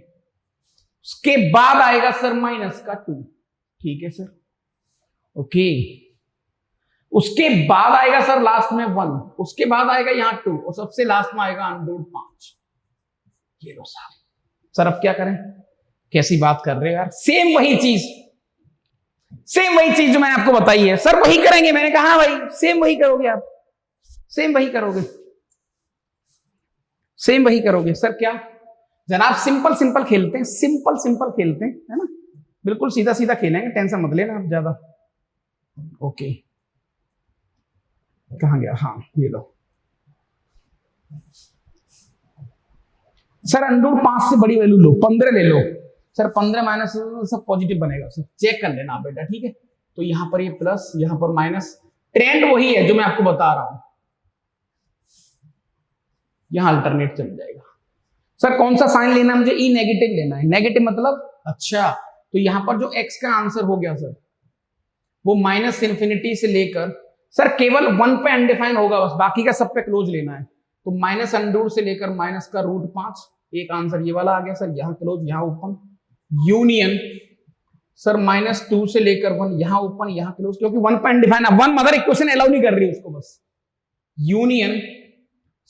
उसके बाद आएगा सर -2, ठीक है सर, ओके, उसके बाद आएगा सर लास्ट में 1, उसके बाद आएगा यहां 2, और सबसे लास्ट में आएगा √5। ये लो सर अब क्या करें, कैसी बात कर रहे हो यार, सेम वही चीज, सेम वही चीज जो मैंने आपको बताई है। सर वही करेंगे, मैंने कहा हाँ भाई सेम वही करोगे आप, सेम वही करोगे, सेम वही करोगे। सर क्या जनाब सिंपल सिंपल खेलते हैं, सिंपल सिंपल खेलते हैं, है ना, बिल्कुल सीधा सीधा खेलेंगे, टेंशन मत लेना आप ज्यादा। ओके कहां गया, हाँ ये लो सर, अंडर 5 से बड़ी वैल्यू लो, 15 ले लो सर, 15 माइनस सब पॉजिटिव बनेगा सर, चेक कर लेना बेटा, ठीक है। तो यहां पर ये प्लस, यहां पर माइनस, ट्रेंड वही है जो मैं आपको बता रहा हूं, यहां अल्टरनेट चल जाएगा। सर कौन सा साइन लेना है मुझे, ई नेगेटिव लेना है, नेगेटिव मतलब अच्छा, तो यहां पर जो एक्स का आंसर हो गया सर वो माइनस इन्फिनिटी से लेकर, सर केवल 1 पे अनडिफाइन होगा बस, बाकी का सब पे क्लोज लेना है। तो माइनस अंडर से लेकर माइनस का रूट 5, एक आंसर ये वाला आ गया सर, यहां क्लोज यहां ओपन, यूनियन सर -2 से लेकर 1, यहां ओपन यहां क्लोज, क्योंकि 1 पे अनडिफाइन है, 1 मदर इक्वेशन अलाउ नहीं कर रही उसको, बस यूनियन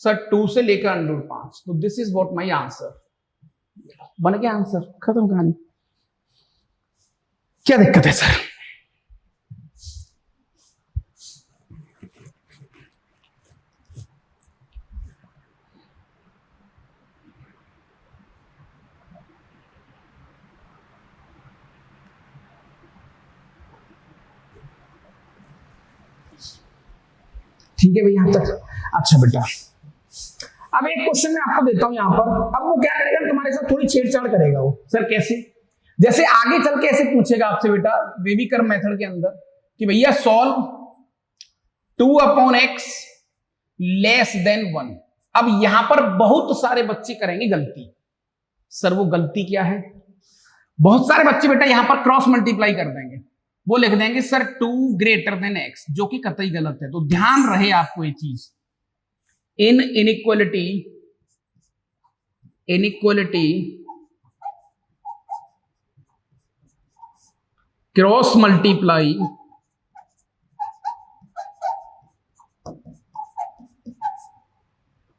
सर 2 से लेकर अंडर 5। तो this is what my answer, बन गया आंसर, खत्म कहानी। क्या दिक्कत है सर? ठीक है भैया यहां तक। अच्छा बेटा अब एक क्वेश्चन मैं आपको देता हूं यहां पर, अब वो क्या करेगा तुम्हारे साथ थोड़ी छेड़छाड़ करेगा वो। सर कैसे? जैसे आगे चल के ऐसे पूछेगा आपसे बेटा बेबी कर्व मेथड के अंदर कि भैया सॉल्व 2/x लेस देन 1। अब यहां पर बहुत सारे बच्चे करेंगे गलती। सर वो गलती क्या है? बहुत सारे बच्चे बेटा यहां पर क्रॉस मल्टीप्लाई कर देंगे, वो लिख देंगे सर 2 ग्रेटर देन x, जो कि कतई गलत है। तो ध्यान रहे आपको ये चीज, in inequality cross multiply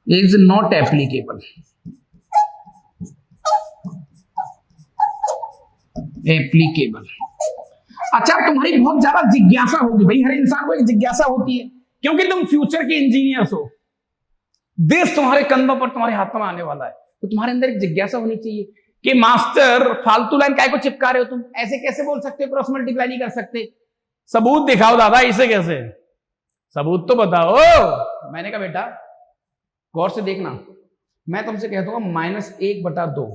is not applicable. अच्छा तुम्हारी बहुत ज्यादा जिज्ञासा होगी, भाई हर इंसान को एक जिज्ञासा होती है, क्योंकि तुम फ्यूचर के इंजीनियर्स हो, देश तुम्हारे कंधों पर तुम्हारे हाथों में आने वाला है, तो तुम्हारे अंदर एक जिज्ञासा होनी चाहिए कि मास्टर फालतू लाइन काय को चिपका रहे हो तुम, ऐसे कैसे बोल सकते हो क्रॉस मल्टीप्लाई नहीं कर सकते, सबूत दिखाओ दादा, इसे कैसे, सबूत तो बताओ। मैंने कहा बेटा गौर से देखना, मैं तुमसे कहता हूं -1/2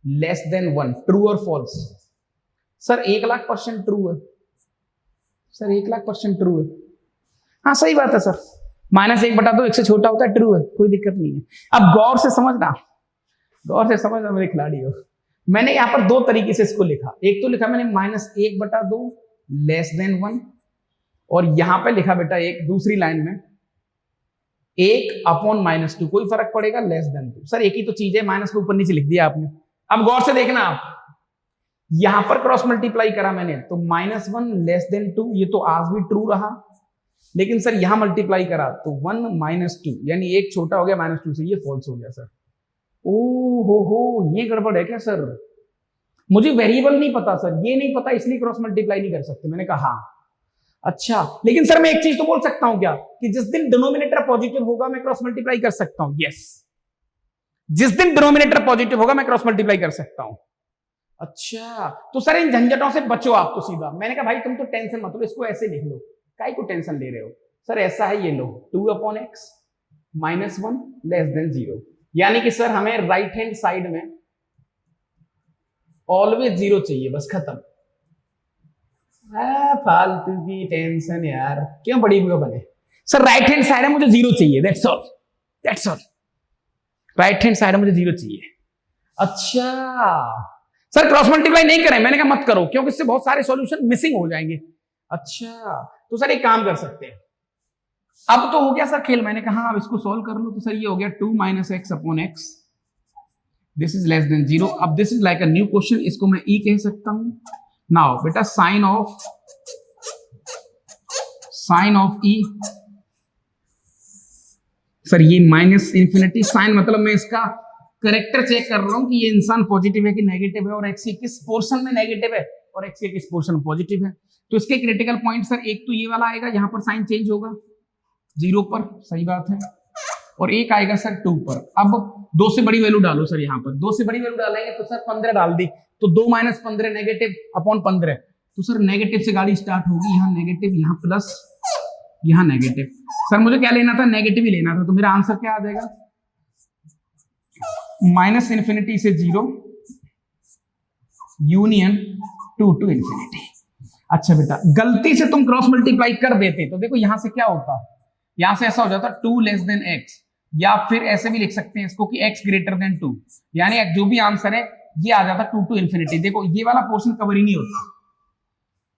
लेस देन 1, ट्रू और फॉल्स। सर 1,00,000% ट्रू है, सर 1,00,000% ट्रू है, हाँ सही बात है सर, -1/2 1 से छोटा होता है, ट्रू है, कोई दिक्कत नहीं है। अब गौर से समझना, गौर से समझना मेरे खिलाड़ी हो, मैंने यहां पर 2 तरीके से इसको लिखा, एक तो लिखा मैंने -1/2 लेस देन 1, और यहां पे लिखा बेटा एक दूसरी लाइन में 1/-2, कोई फर्क पड़ेगा लेस देन 2। सर एक ही तो चीज है, माइनस को ऊपर नीचे लिख दिया आपने। अब गौर से देखना, आप यहां पर क्रॉस मल्टीप्लाई करा मैंने तो -1 लेस देन 2, ये तो आज भी ट्रू रहा, लेकिन सर यहां मल्टीप्लाई करा तो 1 - 2, यानी 1 छोटा हो गया -2 से, ये फॉल्स हो गया सर। ओ हो ये गड़बड़ है क्या सर? मुझे वेरिएबल नहीं पता सर, ये नहीं पता इसलिए क्रॉस मल्टीप्लाई नहीं कर सकते। मैंने कहा हाँ अच्छा, लेकिन सर मैं एक चीज तो बोल सकता हूं क्या, कि जिस दिन डिनोमिनेटर पॉजिटिव होगा मैं क्रॉस मल्टीप्लाई कर सकता हूं। यस, जिस दिन डिनोमिनेटर पॉजिटिव होगा मैं क्रॉस मल्टीप्लाई कर सकता हूं। अच्छा तो सर इन झंझटों से बचो आप तो सीधा। मैंने कहा भाई तुम तो टेंशन मत लो, इसको ऐसे लिख लो, काहे को टेंशन ले रहे हो। सर ऐसा है, ये लो 2/x -1 लेस देन 0, यानी कि सर हमें राइट हैंड साइड में ऑलवेज 0 चाहिए, बस खत्म। फालतू की टेंशन यार, क्यों बड़ी बने। सर राइट हैंड साइड है मुझे 0 चाहिए, that's all, that's all. Right hand side है मुझे 0 चाहिए। अच्छा सर क्रॉस मल्टीप्लाई नहीं करें, मैंने कहा मत करो, क्योंकि इससे बहुत सारे सॉल्यूशन मिसिंग हो जाएंगे। अच्छा तो सर एक काम कर सकते हैं, अब तो हो गया सर खेल, मैंने कहा अब इसको सॉल्व कर लो, तो सर ये हो गया 2 - x/x, this is less then 0। अब this is like a new question, इसको मैं ई कह सकता हूं। नाउ बेटा साइन ऑफ ई, सर ये -∞, साइन मतलब मैं इसका करेक्टर चेक कर रहा हूं कि ये इंसान पॉजिटिव है कि नेगेटिव है, और एक्स के किस पोर्शन में नेगेटिव है और एक्स के किस पोर्शन में पॉजिटिव है। तो इसके क्रिटिकल पॉइंट सर एक तो ये वाला आएगा, यहां पर साइन चेंज होगा 0 पर, सही बात है, और एक आएगा सर 2 पर। अब 2 से बड़ी वैल्यू डालो सर, यहाँ पर 2 से बड़ी वैल्यू डालेंगे तो सर 15 डाल दी, तो 2 - 15 नेगेटिव अपॉन 15, तो सर नेगेटिव से गाड़ी स्टार्ट होगी, यहाँ नेगेटिव, यहाँ प्लस, यहाँ नेगेटिव। सर मुझे क्या लेना था, नेगेटिव ही लेना था, तो मेरा आंसर क्या आ जाएगा, -∞ से 0 यूनियन 2 to ∞। अच्छा बेटा, गलती से तुम क्रॉस मल्टीप्लाई कर देते तो देखो यहां से क्या होता, यहां से ऐसा हो जाता 2 लेस देन x, या फिर ऐसे भी लिख सकते हैं इसको कि x ग्रेटर देन 2, यानी जो भी आंसर है ये आ जाता 2 to ∞। देखो ये वाला पोर्शन कवर ही नहीं होता।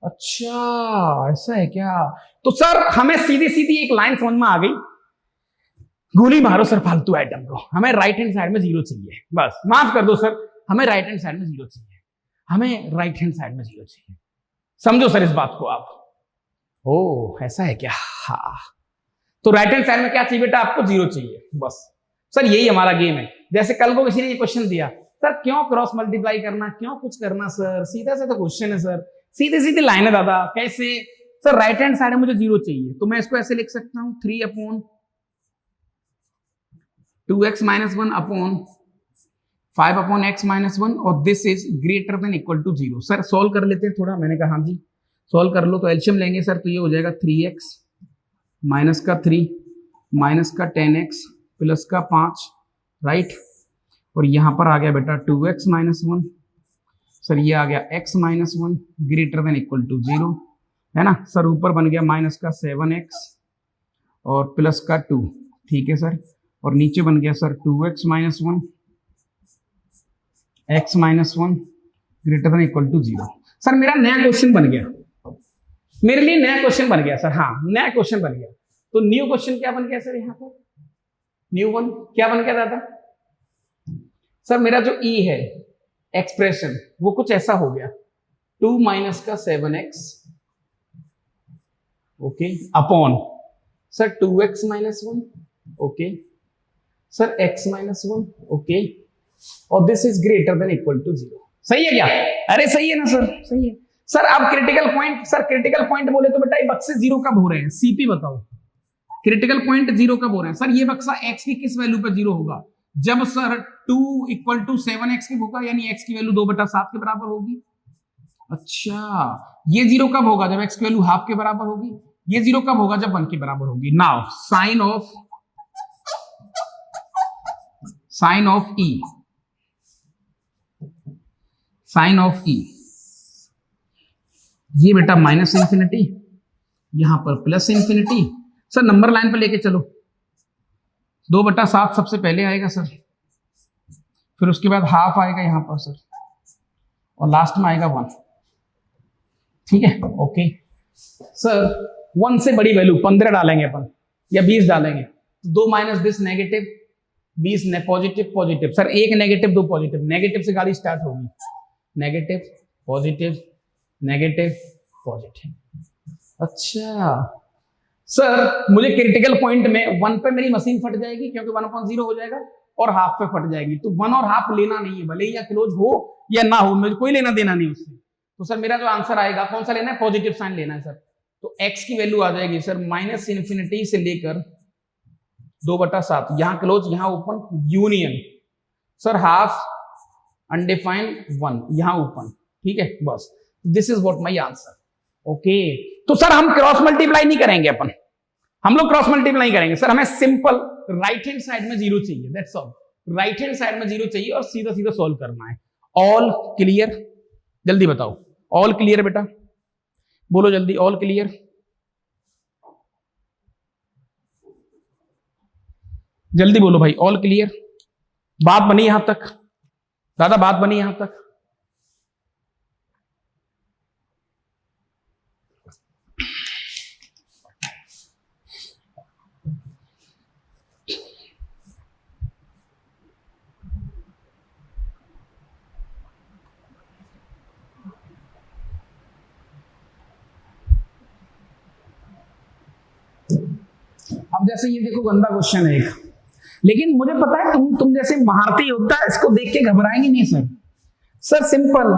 अच्छा ऐसा है क्या, तो सर हमें सीधी सीधी एक लाइन समझ में आ गई, गोली मारो सर फालतू आइटम को, हमें राइट हैंड साइड में 0 चाहिए, बस माफ कर दो सर, हमें राइट हैंड साइड में 0 चाहिए, हमें राइट हैंड साइड में 0 चाहिए, समझो सर इस बात को आप। ओ ऐसा है क्या, हाँ, तो राइट हैंड साइड में क्या चाहिए बेटा, आपको 0 चाहिए, बस सर यही हमारा गेम है। जैसे कल को किसी ने ये क्वेश्चन दिया, सर क्यों क्रॉस मल्टीप्लाई करना, क्यों कुछ करना सर, सीधा सा तो क्वेश्चन है सर, सीधे सीधे लाइन है दादा, कैसे सर, राइट हैंड साइड में मुझे 0 चाहिए, तो मैं इसको ऐसे लिख सकता हूं 3/2x - 1 अपॉन 5/x - 1, और this is greater than equal to 0। Sir solve कर लेते हैं थोड़ा, मैंने कहा हाँ जी सॉल्व कर लो, तो एलसीएम लेंगे सर, तो ये हो जाएगा 3x माइनस का 3 माइनस का 10x प्लस का 5, राइट, और यहां पर आ गया बेटा 2x - 1, सर ये आ गया x - 1 greater than equal to 0, है ना सर, ऊपर बन गया माइनस का 7x और प्लस का 2, ठीक है सर, और नीचे बन गया sir 2x - 1 x - 1 greater than equal to 0। Sir मेरा नया क्वेश्चन बन गया, मेरे लिए नया क्वेश्चन बन गया सर, हाँ नया क्वेश्चन बन गया, तो न्यू क्वेश्चन क्या बन गया सर, यहाँ पर न्यू वन क्या बन गया दादा, सर मेरा जो ई है एक्सप्रेशन वो कुछ ऐसा हो गया, 2 माइनस का 7x, okay, upon sir 2x - 1, okay sir x - 1, okay, और this is greater than equal to 0। सही है क्या, अरे सही है ना सर, सही है सर। अब critical point, sir critical point बोले तो बेटा ये बक्से 0 कब हो रहे हैं, सीपी बताओ, क्रिटिकल पॉइंट 0 कब हो रहे हैं सर, ये बक्सा x की किस वैल्यू पे 0 होगा, जब सर 2 = 7x की होगा, यानी x की वैल्यू 2/7 के बराबर होगी। अच्छा ये 0 कब होगा, जब x की वैल्यू हाफ के बराबर होगी, ये 0 कब होगा, जब 1 के बराबर होगी। नाउ साइन ऑफ e, ये बेटा -∞, यहां पर +∞, सर नंबर लाइन पे लेके चलो, 2/7 सबसे पहले आएगा सर, फिर उसके बाद हाफ आएगा यहां पर सर, और लास्ट में आएगा 1, ठीक है, ओके सर। 1 से बड़ी वैल्यू 15 डालेंगे अपन या 20 डालेंगे, 2 minus this negative, 20 positive positive, sir एक नेगेटिव 2 पॉजिटिव, नेगेटिव से गाड़ी स्टार्ट होगी, नेगेटिव पॉजिटिव नेगेटिव पॉजिटिव। अच्छा सर मुझे क्रिटिकल पॉइंट में 1 पे मेरी मशीन फट जाएगी, क्योंकि 1/0 हो जाएगा, और हाफ पे फट जाएगी, तो 1 और हाफ लेना नहीं है, भले ही या क्लोज हो या ना हो, मुझे कोई लेना देना नहीं उससे। तो सर मेरा जो आंसर आएगा कौन सा लेना है, पॉजिटिव साइन लेना है सर, तो x की वैल्यू आ जाएगी सर -∞ से लेकर 2/7, यहां क्लोज यहां open, union sir half undefined 1 यहां ओपन, ठीक है, बस this is what my answer, okay. तो सर हम क्रॉस मल्टीप्लाई नहीं करेंगे अपन, हम लोग क्रॉस मल्टीप्लाई करेंगे सर, हमें सिंपल राइट हैंड साइड में 0 चाहिए, that's all, right hand side में 0 चाहिए और सीधा सीधा सॉल्व करना है। ऑल क्लियर, जल्दी बताओ, ऑल क्लियर बेटा, बोलो जल्दी, ऑल क्लियर, जल्दी बोलो भाई, ऑल क्लियर, बात बनी यहां तक दादा, बात बनी यहां तक, अब जैसे ये देखो गंदा क्वेश्चन है एक, लेकिन मुझे पता है तुम जैसे महारथी होता है इसको देख के घबराएंगे नहीं सर। सर सिंपल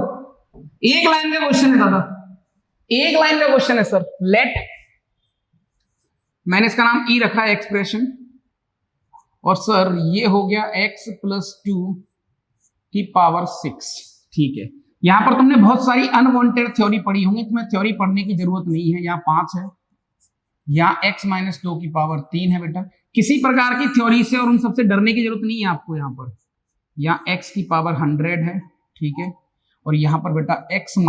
एक लाइन का क्वेश्चन है दादा, एक लाइन का क्वेश्चन है सर। लेट, मैंने इसका नाम ई रखा है एक्सप्रेशन, और सर ये हो गया x + 2 की पावर 6। ठीक है, यहां पर तुमने बहुत सारी अनवांटेड थ्योरी पढ़ी होंगी, तुम्हें थ्योरी पढ़ने की जरूरत नहीं है। यहाँ 5 है, यहाँ x - 2 की पावर 3 है बेटा। किसी प्रकार की थ्योरी से और उन सबसे डरने की जरूरत नहीं है आपको। यहाँ पर यहाँ x की पावर 100 है, ठीक है, और यहाँ पर बेटा x -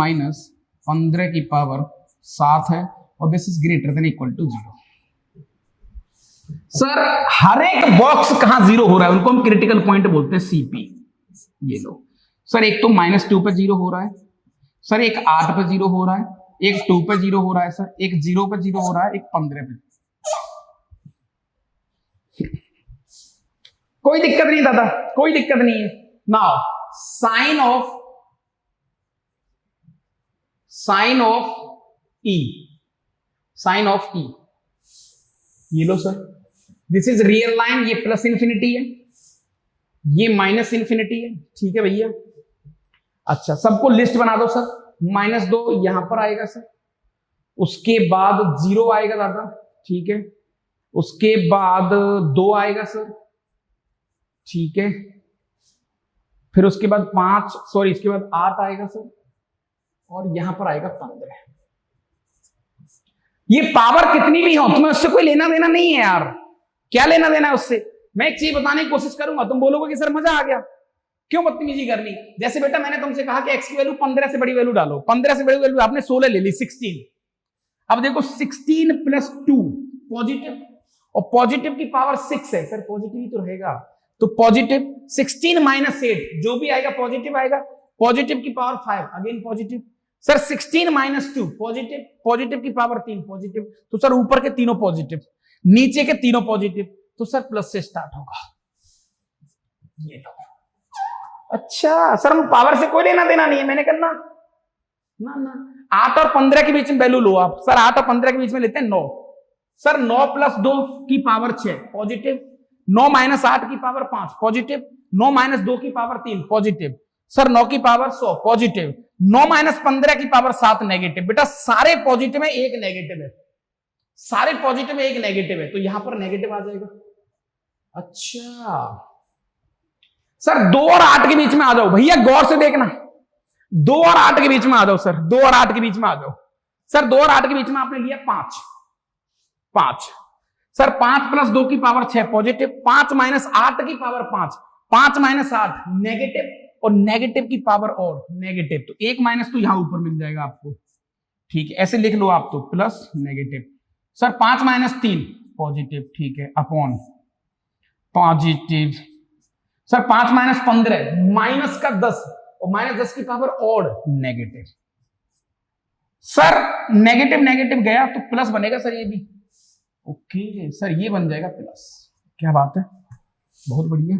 15 की पावर 7 है, और this is greater than equal to 0। Sir हर एक बॉक्स कहां 0 हो रहा है उनको हम क्रिटिकल पॉइंट बोलते हैं, CP। ये लो सर, एक तो -2 पे 0 हो रहा है सर, एक 8 पे 0 हो रहा है, एक 2 पे 0 हो रहा है सर, एक 0 पे 0 हो रहा है, एक 15 पे। कोई दिक्कत नहीं दादा, कोई दिक्कत नहीं है। नाउ साइन ऑफ E, ये लो sir, this is real line, ये +∞ है, ये -∞ है, ठीक है भैया। अच्छा, सबको लिस्ट बना दो सर। -2 यहां पर आएगा सर, उसके बाद 0 आएगा दादा, ठीक है, उसके बाद 2 आएगा सर, ठीक है, फिर उसके बाद 5, सॉरी इसके बाद 8 आएगा सर, और यहां पर आएगा 15। ये पावर कितनी भी हो तुम्हें उससे कोई लेना देना नहीं है यार, क्या लेना देना है उससे। मैं एक चीज बताने की कोशिश करूंगा, तुम बोलोगे कि सर मजा आ गया, क्यों बदतमीजी करनी। जैसे बेटा मैंने तुमसे कहा कि x की वैल्यू 15 से बड़ी वैल्यू डालो, 15 से बड़ी वैल्यू आपने 16 ले ली, 16। अब देखो 16 + 2 पॉजिटिव, और पॉजिटिव की पावर 6 है सर, पॉजिटिव ही तो रहेगा, तो पॉजिटिव 16 - 8 जो भी आएगा पॉजिटिव आएगा, पॉजिटिव की power 5 again positive sir, 16 - 2 positive, positive की पावर 3 पॉजिटिव, तो सर ऊपर के तीनों पॉजिटिव, नीचे के तीनों पॉजिटिव, तो सर प्लस से स्टार्ट होगा। ये लो, अच्छा सर हम पावर से कोई लेना देना नहीं है, मैंने करना ना ना। 8 और 15 के बीच में वैल्यू लो आप सर, 8 और 15 के बीच में लेते हैं 9 सर, 9 + 2 की पावर 6 पॉजिटिव, 9 - 8 की पावर 5 पॉजिटिव, 9 - 2 की पावर 3 पॉजिटिव सर, 9 की पावर 100 पॉजिटिव, 9 - 15 की पावर 7 नेगेटिव। बेटा सारे पॉजिटिव में एक नेगेटिव है, सारे पॉजिटिव में एक नेगेटिव है, तो यहां पर नेगेटिव आ जाएगा। अच्छा सर 2 और 8 के बीच में आ जाओ भैया, गौर से देखना, 2 और 8 के बीच में आ जाओ सर, 2 और 8 के बीच में आ जाओ सर, 2 और 8 के बीच में आपने लिया 5 सर, 5 + 2 की पावर 6 पॉजिटिव, 5 - 8 की पावर 5, 5 - 8 नेगेटिव, और नेगेटिव की पावर और नेगेटिव, तो एक माइनस तो यहां ऊपर मिल जाएगा आपको, ठीक है, ऐसे लिख लो आप, तो प्लस नेगेटिव सर, 5 - 3 पॉजिटिव, ठीक है, अपॉन पॉजिटिव सर, 5 - 15 माइनस का 10, और -10 की पावर और नेगेटिव सर, नेगेटिव नेगेटिव गया तो प्लस बनेगा सर, ये भी ओके सर, ये बन जाएगा प्लस। क्या बात है, बहुत बढ़िया।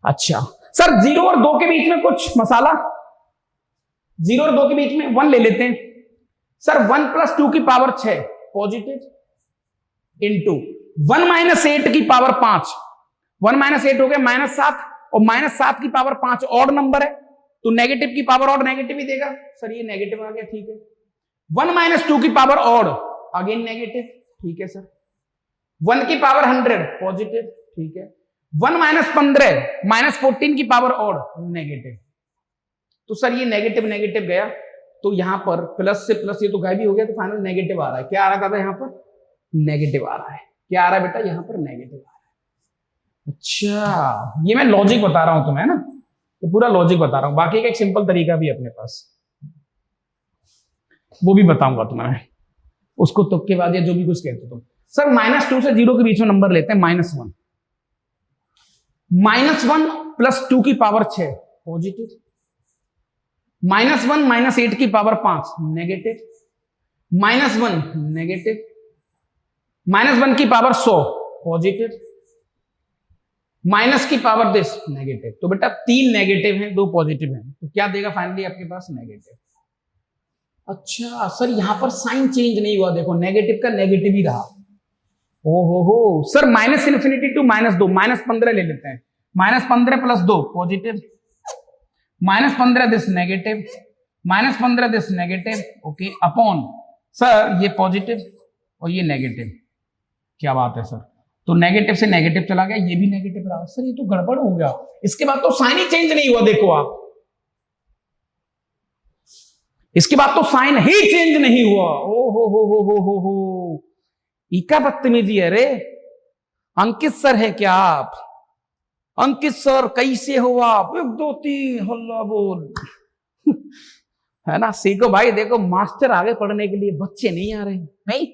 अच्छा सर 0 और 2 के बीच में कुछ मसाला, 0 और 2 के बीच में 1 ले लेते हैं सर, 1 + 2 की पावर 6 पॉजिटिव, इंटू 1 - 8 की पावर 5, 1 - 8 हो गया -7, और -7 की पावर 5 और नंबर है, तो नेगेटिव की पावर और नेगेटिव ही देगा सर, ये नेगेटिव आ गया, ठीक है। 1 - 2 की पावर और अगेन नेगेटिव, ठीक है सर, 1 की पावर 100 पॉजिटिव, ठीक है, 1 - 15 -14 की पावर और नेगेटिव, तो सर ये नेगेटिव नेगेटिव गया, तो यहां पर प्लस से प्लस ये तो गायब ही हो गया, तो फाइनल नेगेटिव आ रहा है। क्या आ रहा था यहां पर, नेगेटिव आ रहा है। क्या आ रहा है बेटा, यहां पर नेगेटिव आ रहा है। अच्छा ये मैं लॉजिक बता रहा हूं तुम्हें ना, तो पूरा लॉजिक बता रहा हूं, बाकी का एक सिंपल तरीका भी अपने पास, वो भी बताऊंगा तुम्हें, उसको तुक के बाद या जो भी कुछ कहते तुम। सर -2 से 0 के बीच में नंबर लेते हैं, -1, -1 + 2 की पावर 6 पॉजिटिव, -1 - 8 की पावर 5 नेगेटिव, -1 नेगेटिव, -1 की पावर 100 पॉजिटिव, माइनस की पावर दिस नेगेटिव, तो बेटा 3 नेगेटिव हैं 2 पॉजिटिव हैं, तो क्या देगा फाइनली आपके पास, नेगेटिव। अच्छा सर यहां पर साइन चेंज नहीं हुआ, देखो नेगेटिव का नेगेटिव ही रहा। ओहो सर, -∞ टू -2, -15 ले लेते हैं, -15 + 2 positive, -15 this negative, -15 this negative, okay, upon sir ये पॉजिटिव और ये नेगेटिव। क्या बात है सर, तो नेगेटिव से नेगेटिव चला गया, ये भी नेगेटिव रहा। सर ये तो गड़बड़ हो गया, इसके बाद तो साइन ही चेंज नहीं हुआ। देखो आप, इसके बाद तो साइन ही चेंज नहीं हुआ। ओ हो, इका बदतमीजी है रे। अंकित सर है क्या आप? अंकित सर कैसे हो आप? 1 2 3 हल्ला बोल। है ना, सीखो भाई। देखो मास्टर आगे पढ़ने के लिए, बच्चे नहीं आ रहे नहीं।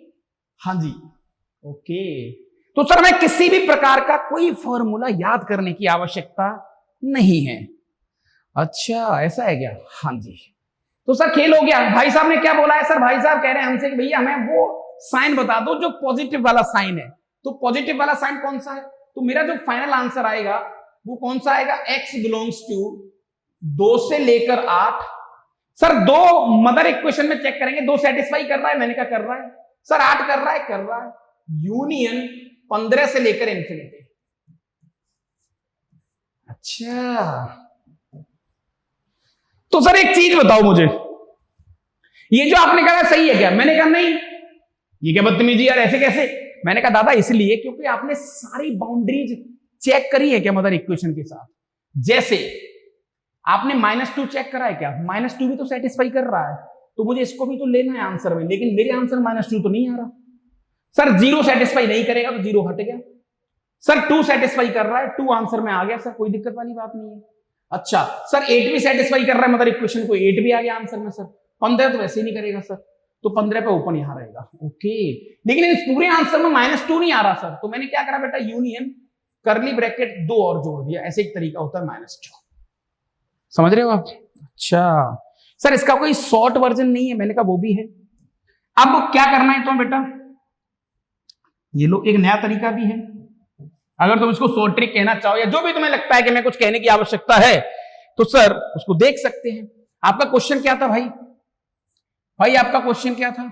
हाँ जी, ओके। तो सर मैं किसी भी प्रकार का कोई फॉर्मूला याद करने की आवश्यकता नहीं है। अच्छा ऐसा है क्या? हाँ जी। तो सर खेल हो गया। भाई साहब ने क्या बोला है? सर भाई साहब कह रहे हैं हमसे कि भैया हमें वो साइन बता दो जो पॉजिटिव वाला साइन है। तो पॉजिटिव वाला साइन कौन सा है? तो मेरा जो फाइनल आंसर आएगा वो कौन सा आएगा? x बिलोंग्स टू 2 से लेकर 8। सर 2 मदर इक्वेशन में चेक करेंगे, 2 सेटिस्फाई कर रहा है, मैंने कहा कर रहा है। सर 8 कर रहा है, यूनियन 15 से लेकर इंफिनिटी। अच्छा तो सर एक चीज बताओ मुझे, ये जो आपने कहा सही है क्या? मैंने कहा नहीं, ये क्या बदतमीजी यार, ऐसे कैसे? मैंने कहा दादा इसलिए क्योंकि आपने सारी बाउंड्रीज चेक करी है क्या मदर इक्वेशन के साथ। जैसे आपने -2 चेक करा है क्या? -2 भी तो सेटिस्फाई कर रहा है, तो मुझे इसको भी तो लेना है आंसर में, लेकिन मेरे आंसर -2 तो नहीं आ रहा। सर 0 सेटिस्फाई नहीं करेगा तो 0 हट गया। सर 2 सेटिस्फाई कर रहा है, 2 आंसर में आ गया। सर कोई दिक्कत वाली बात नहीं है। अच्छा सर 8 भी सेटिस्फाई कर रहा है मदर इक्वेशन को, 8 भी आ गया आंसर में। सर 15 तो वैसे ही नहीं करेगा सर, तो 15 पे ओपन यहां रहेगा, ओके। लेकिन इस पूरे आंसर में -2 नहीं आ रहा सर, तो मैंने क्या करा बेटा, यूनियन करली ब्रैकेट 2 और जोड़ दिया। ऐसे एक तरीका होता है -2, समझ रहे हो आप? अच्छा सर इसका कोई शॉर्ट वर्जन नहीं है, मैंने कहा वो भी है। अब क्या करना है तो बेटा, ये लो एक नया तरीका भी है। अगर तुम इसको शॉर्ट ट्रिक कहना चाहो या जो भी तुम्हें लगता है कि मैं कुछ कहने की आवश्यकता है तो सर उसको देख सकते हैं। आपका क्वेश्चन क्या था भाई? भाई आपका क्वेश्चन क्या था?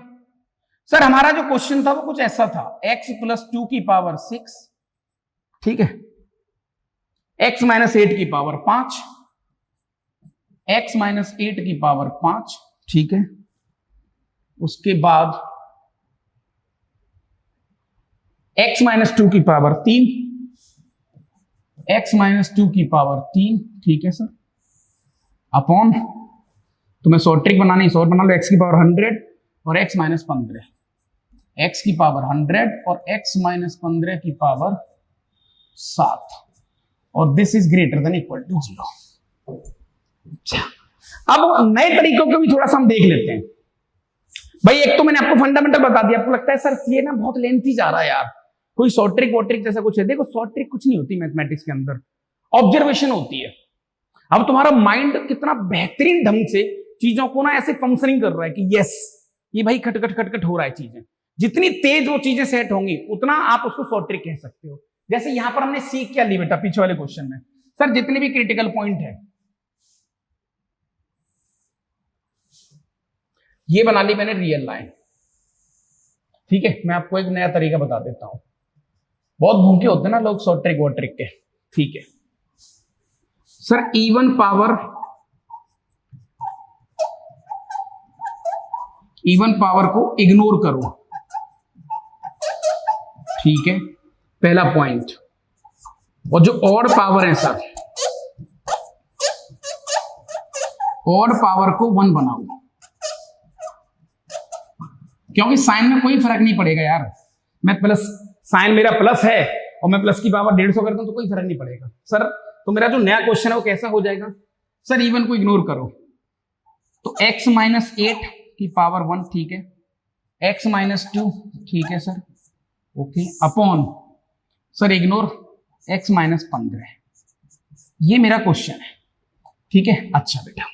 सर हमारा जो क्वेश्चन था वो कुछ ऐसा था, x + 2 की पावर 6, ठीक है, x - 8 की पावर 5, x - 8 की पावर 5, ठीक है। उसके बाद x - 2 की पावर 3, x - 2 की पावर 3, ठीक है सर, अपॉन, तुम्हें शॉर्ट ट्रिक बनानी, शॉर्ट बना लो, x की पावर 100 और x - 15, x की पावर 100 और x - 15 की पावर 7, और this is greater than equal to 0। अब नए तरीकों को भी थोड़ा सा हम देख लेते हैं। भाई एक तो मैंने आपको फंडामेंटल बता दिया, आपको लगता है सर ये ना बहुत लेंथी जा रहा है यार, कोई शॉर्ट ट्रिक वॉट ट्रिक जैसा कुछ है। देखो शॉर्ट ट्रिक कुछ नहीं होती मैथमेटिक्स के अंदर, ऑब्जर्वेशन होती है। अब तुम्हारा माइंड कितना बेहतरीन ढंग से चीजों को ना ऐसे फंक्शनिंग कर रहा है कि यस ये भाई खटखट खटखट हो रहा है चीजें, जितनी तेज वो चीजें सेट होंगी उतना आप उसको शॉर्ट ट्रिक कह सकते हो। जैसे यहां पर हमने सीख क्या ली बेटा पीछे वाले क्वेश्चन में, सर जितने भी क्रिटिकल पॉइंट है ये बना ली मैंने रियल लाइन, ठीक है। मैं आपको एक नया तरीका बता देता हूं, बहुत भूखे होते हैं ना लोग शॉर्ट ट्रिक वॉट ट्रिक के, ठीक है। सर इवन पावर को इग्नोर करो, ठीक है, पहला पॉइंट। और जो ऑड पावर है सर, ऑड पावर को 1 बनाओ, क्योंकि साइन में कोई फर्क नहीं पड़ेगा यार। मैं प्लस, साइन मेरा प्लस है और मैं प्लस की पावर 150 करता हूं तो कोई फर्क नहीं पड़ेगा सर। तो मेरा जो नया क्वेश्चन है वो कैसा हो जाएगा सर, इवन को इग्नोर करो तो x - 8 की पावर 1, ठीक है, x - 2, ठीक है sir, okay, upon sir ignore x - 15। ये मेरा क्वेश्चन है, ठीक है। अच्छा बेटा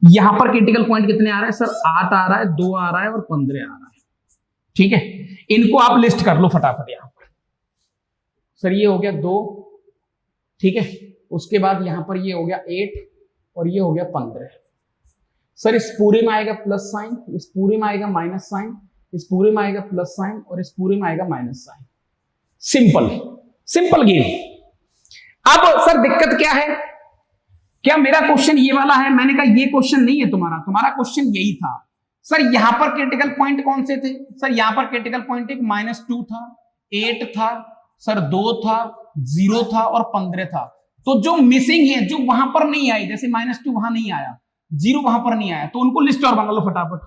यहां पर क्रिटिकल पॉइंट कितने आ रहे हैं सर? 8 आ रहा है, 2 आ रहा है और 15 आ रहा है, ठीक है। इनको आप लिस्ट कर लो फटाफट यहां पर। सर ये हो गया 2, ठीक है, उसके बाद यहां पर ये हो गया 8 और ये हो गया 15। सर इस पूरे में आएगा प्लस साइन, इस पूरे में आएगा माइनस साइन, इस पूरे में आएगा प्लस साइन और इस पूरे में आएगा minus sign. Simple simple game. अब सर दिक्कत क्या है क्या मेरा क्वेश्चन ये वाला है? मैंने कहा ये क्वेश्चन नहीं है तुम्हारा, तुम्हारा क्वेश्चन यही था। सर यहां पर क्रिटिकल पॉइंट कौन से थे? सर यहां पर क्रिटिकल पॉइंट एक -2 था, 8 था, सर 2 था, 0 था और 15 था। तो जो मिसिंग है, जो वहां पर नहीं आई, जैसे -2 वहां नहीं आया, 0 वहां पर नहीं आया, तो उनको लिस्ट और बना लो फटाफट,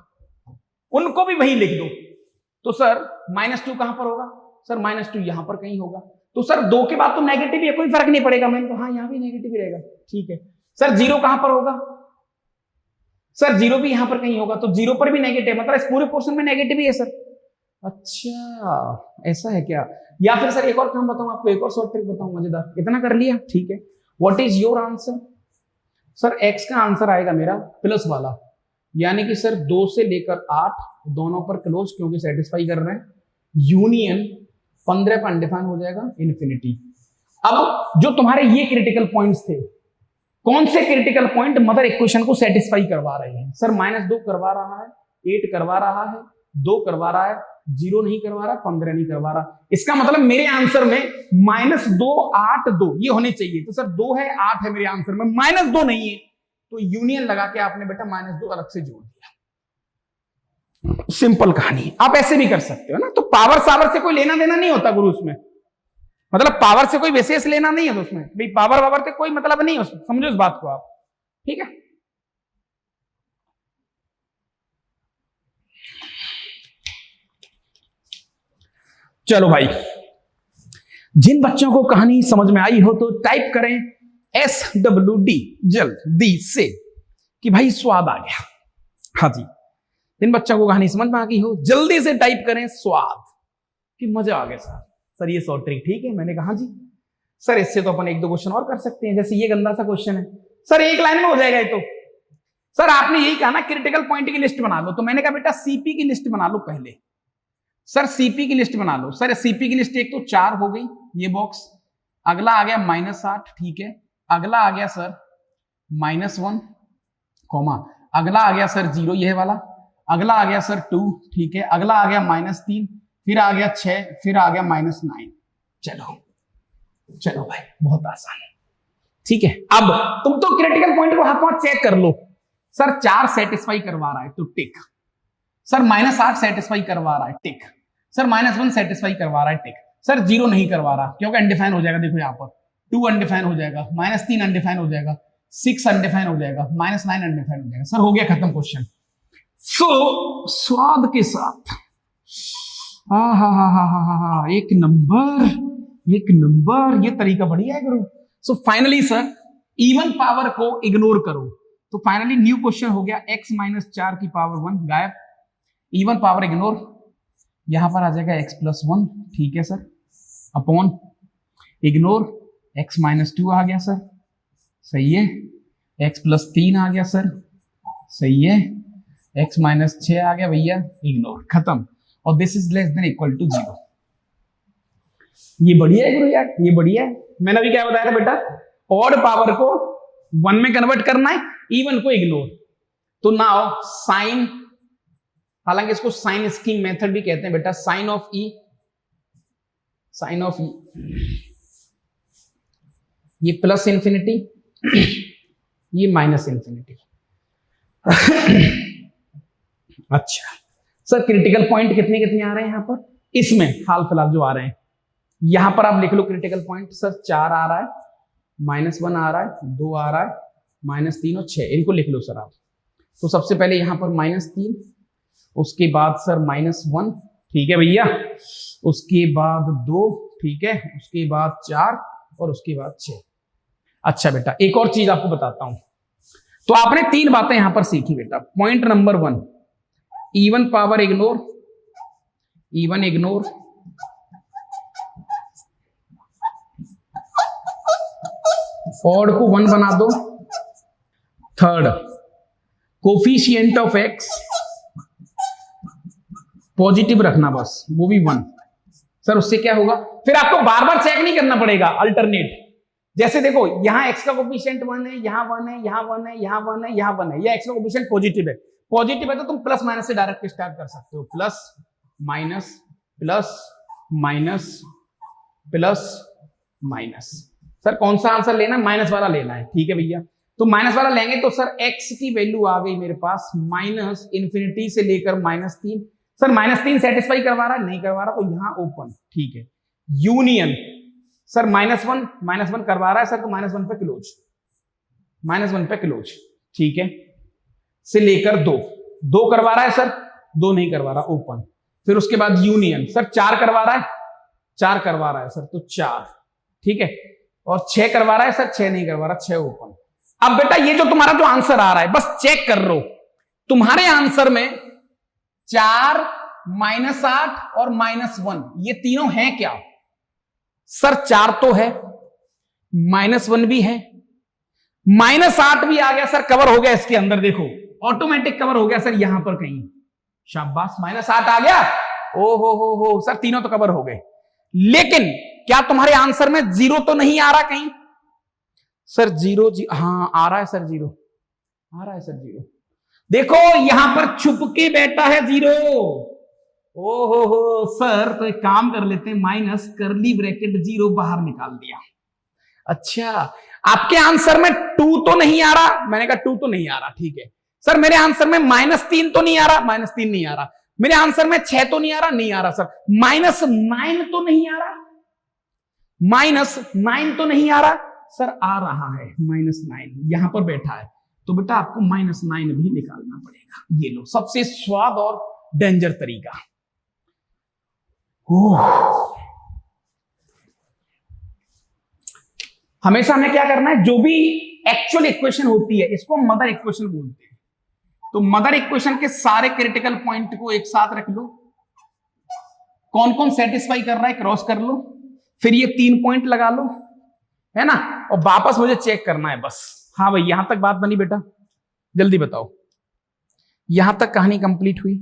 उनको भी वही लिख दो। तो सर -2 कहां पर होगा? सर -2 यहां पर कहीं होगा। तो सर 2 के बाद तो नेगेटिव है, कोई फर्क नहीं पड़ेगा। मैंने तो हाँ, यहां भी नेगेटिव ही रहेगा, ठीक है। सर 0 कहां पर होगा? सर 0 भी यहां पर कहीं होगा, तो 0 पर भी नेगेटिव, मतलब इस पूरे पोर्शन में नेगेटिव ही है सर। अच्छा ऐसा है क्या? या फिर सर एक और काम बताऊं आपको, एक और शॉर्ट ट्रिक बताऊं मजेदार। इतना कर लिया, ठीक है। What is your answer? Sir x का आंसर आएगा मेरा प्लस वाला, यानी कि सर 2 से लेकर 8 दोनों पर क्लोज, क्योंकि सेटिस्फाई कर रहे हैं। यूनियन 15 पर अनडिफाइन हो जाएगा इन्फिनिटी। अब जो तुम्हारे ये क्रिटिकल पॉइंट्स थे, कौन से क्रिटिकल पॉइंट मदर इक्वेशन को सेटिस्फाई करवा रहे हैं? सर -2 करवा रहा है, 8 करवा रहा है, 2 करवा रहा है, 0 नहीं करवा रहा, 15 नहीं करवा रहा। इसका मतलब मेरे आंसर में -2 8 2 ये होने चाहिए। तो सर 2 है 8 है मेरे आंसर में, -2 नहीं है, तो यूनियन लगा के आपने बेटा -2 अलग से जोड़ दिया। सिंपल कहानी। आप ऐसे भी कर सकते हो ना। तो पावर सावर से कोई लेना देना नहीं होता गुरु उसमें, मतलब पावर से कोई विशेष लेना नहीं है तो उसमें भाई, पावर वावर से कोई मतलब नहीं है उसमें, समझो इस बात को आप, ठीक है। चलो भाई, जिन बच्चों को कहानी समझ में आई हो तो टाइप करें SWD जल्दी से, कि भाई स्वाद आ गया। हाँ जी, जिन बच्चों को कहानी समझ में आ गई हो जल्दी से टाइप करें स्वाद, कि मजा आ गया सर ये शॉर्ट ट्रिक ठीक है। मैंने कहा हाँ जी सर, इससे तो अपन 1-2 क्वेश्चन और कर सकते हैं। जैसे ये गंदा सा क्वेश्चन है सर, एक लाइन में हो जाएगा ये तो। सर आपने यही कहा ना क्रिटिकल पॉइंट की लिस्ट बना लो, तो मैंने कहा बेटा सीपी की लिस्ट बना लो पहले। सर सीपी की लिस्ट बना लो। सर सीपी की लिस्ट एक तो 4 हो गई ये बॉक्स, अगला आ गया -8, ठीक है। अगला आ गया सर -1 कॉमा, अगला आ गया सर 0 यह वाला, अगला आ गया सर 2, ठीक है। अगला आ गया -3, फिर आ गया 6, फिर आ गया -9। चलो भाई बहुत आसान है, ठीक है। अब तुम तो क्रिटिकल पॉइंट को हाथ पांच चेक कर लो। सर 4 सेटिस्फाई करवा रहा है तो टिक। सर -8 सेटिस्फाई करवा रहा है, टिक। सर -1 सेटिस्फाई करवा रहा है, टिक। सर 0 नहीं करवा रहा क्योंकि अनडिफाइन हो जाएगा, देखो यहाँ पर 2 अनडिफाइन हो जाएगा, -3 अनडिफाइन हो जाएगा, 6 अनडिफाइन हो जाएगा, -9 अनडिफाइन हो जाएगा। सर हो गया खत्म क्वेश्चन। सो स्वाद के साथ एक नंबर, ये तरीका बढ़िया है गुरु। So finally sir even power को इग्नोर करो, तो फाइनली न्यू क्वेश्चन हो गया x - 4 की पावर 1 गायब, इवन पावर इग्नोर, यहां पर आ जाएगा x + 1, ठीक है सर, अपॉन इग्नोर x - 2 आ गया सर, सही है। x + 3 आ गया सर, सही है। x - 6 आ गया भैया, इग्नोर, खत्म। और this is less than equal to 0। ये बढ़िया है गुरु यार, ये बढ़िया है। मैंने अभी क्या बताया था बेटा, ऑड पावर को 1 में कन्वर्ट करना है, इवन को इग्नोर। तो नाउ साइन, हालांकि इसको साइन स्कीम मेथड भी कहते हैं बेटा, साइन ऑफ ई, ये प्लस इंफिनिटी, ये माइनस इंफिनिटी। अच्छा सर क्रिटिकल पॉइंट कितने कितने आ रहे हैं यहां पर, इसमें हाल फिलहाल जो आ रहे हैं, यहां पर आप लिख लो क्रिटिकल पॉइंट। सर 4 आ रहा है, -1 आ रहा है, 2 आ रहा है, -3 और 6, इनको लिख लो सर आप। तो सबसे पहले यहां पर -3, उसके बाद सर -1, ठीक है भैया, उसके बाद 2, ठीक है, उसके बाद 4 और उसके बाद 6। अच्छा बेटा एक और चीज आपको बताता हूं। तो आपने 3 बातें यहां पर सीखी बेटा। Point number 1, even power ignore, even ignore, odd को 1 बना दो। Third, coefficient of x positive रखना, बस वो भी 1। सर उससे क्या होगा, फिर आपको बार बार चेक नहीं करना पड़ेगा, अल्टरनेट। जैसे देखो यहाँ x का कोफिशिएंट 1 है, यहाँ 1 है, यहाँ 1 है, यहाँ 1 है, यहाँ 1 है, यह x का कोफिशिएंट पॉजिटिव है। पॉजिटिव है तो तुम प्लस माइनस से डायरेक्ट स्टार्ट कर सकते हो, plus minus plus minus plus minus. Sir कौन सा आंसर लेना है, माइनस वाला लेना है, ठीक है भैया। तो माइनस वाला लेंगे तो सर x की वैल्यू आ गई मेरे पास माइनस इन्फिनिटी से लेकर -3। सर -3 सेटिस्फाई करवा रहा है, नहीं करवा रहा, तो यहां ओपन, ठीक है। यूनियन सर -1 करवा रहा है सर, तो -1 पे क्लोज, -1 पे क्लोज, ठीक है, से लेकर 2 करवा रहा है सर, 2 नहीं करवा रहा, ओपन। फिर उसके बाद यूनियन सर 4 करवा रहा है, 4 करवा रहा है सर, तो 4, ठीक है। और 6 करवा रहा है सर, 6 नहीं करवा रहा, 6 ओपन। अब बेटा ये जो तुम्हारा जो आंसर आ रहा है, बस चेक कर लो तुम्हारे आंसर में 4, -8 और -1 ये तीनों हैं क्या? सर 4 तो है, -1 भी है, -8 भी आ गया सर, कवर हो गया इसके अंदर, देखो ऑटोमेटिक कवर हो गया सर यहां पर कहीं, शाबाश, -8 आ गया, ओ हो सर तीनों तो कवर हो गए। लेकिन क्या तुम्हारे आंसर में 0 तो नहीं आ रहा कहीं? सर 0 हाँ आ रहा है सर, 0 आ रहा है सर, 0 देखो यहां पर छुप के बैठा है 0। ओ हो सर, तो एक काम कर लेते हैं, माइनस करली ब्रैकेट 0 बाहर निकाल दिया। अच्छा आपके आंसर में 2 तो नहीं आ रहा, मैंने कहा 2 तो नहीं आ रहा, ठीक है सर। मेरे आंसर में -3 तो नहीं आ रहा, -3 नहीं आ रहा। मेरे आंसर में 6 तो नहीं आ रहा, नहीं आ रहा सर। -9 तो नहीं आ रहा, -9 तो नहीं आ रहा सर, आ रहा है -9 यहां पर बैठा है, तो बेटा आपको -9 भी निकालना पड़ेगा। ये लो सबसे स्वाद और डेंजर तरीका। हमेशा हमें क्या करना है, जो भी एक्चुअल इक्वेशन होती है इसको मदर इक्वेशन बोलते हैं। तो मदर इक्वेशन के सारे क्रिटिकल पॉइंट को एक साथ रख लो, कौन कौन सेटिस्फाई कर रहा है क्रॉस कर लो, फिर ये 3 पॉइंट लगा लो, है ना, और वापस मुझे चेक करना है बस। हाँ भाई यहां तक बात बनी बेटा, जल्दी बताओ, यहां तक कहानी कंप्लीट हुई?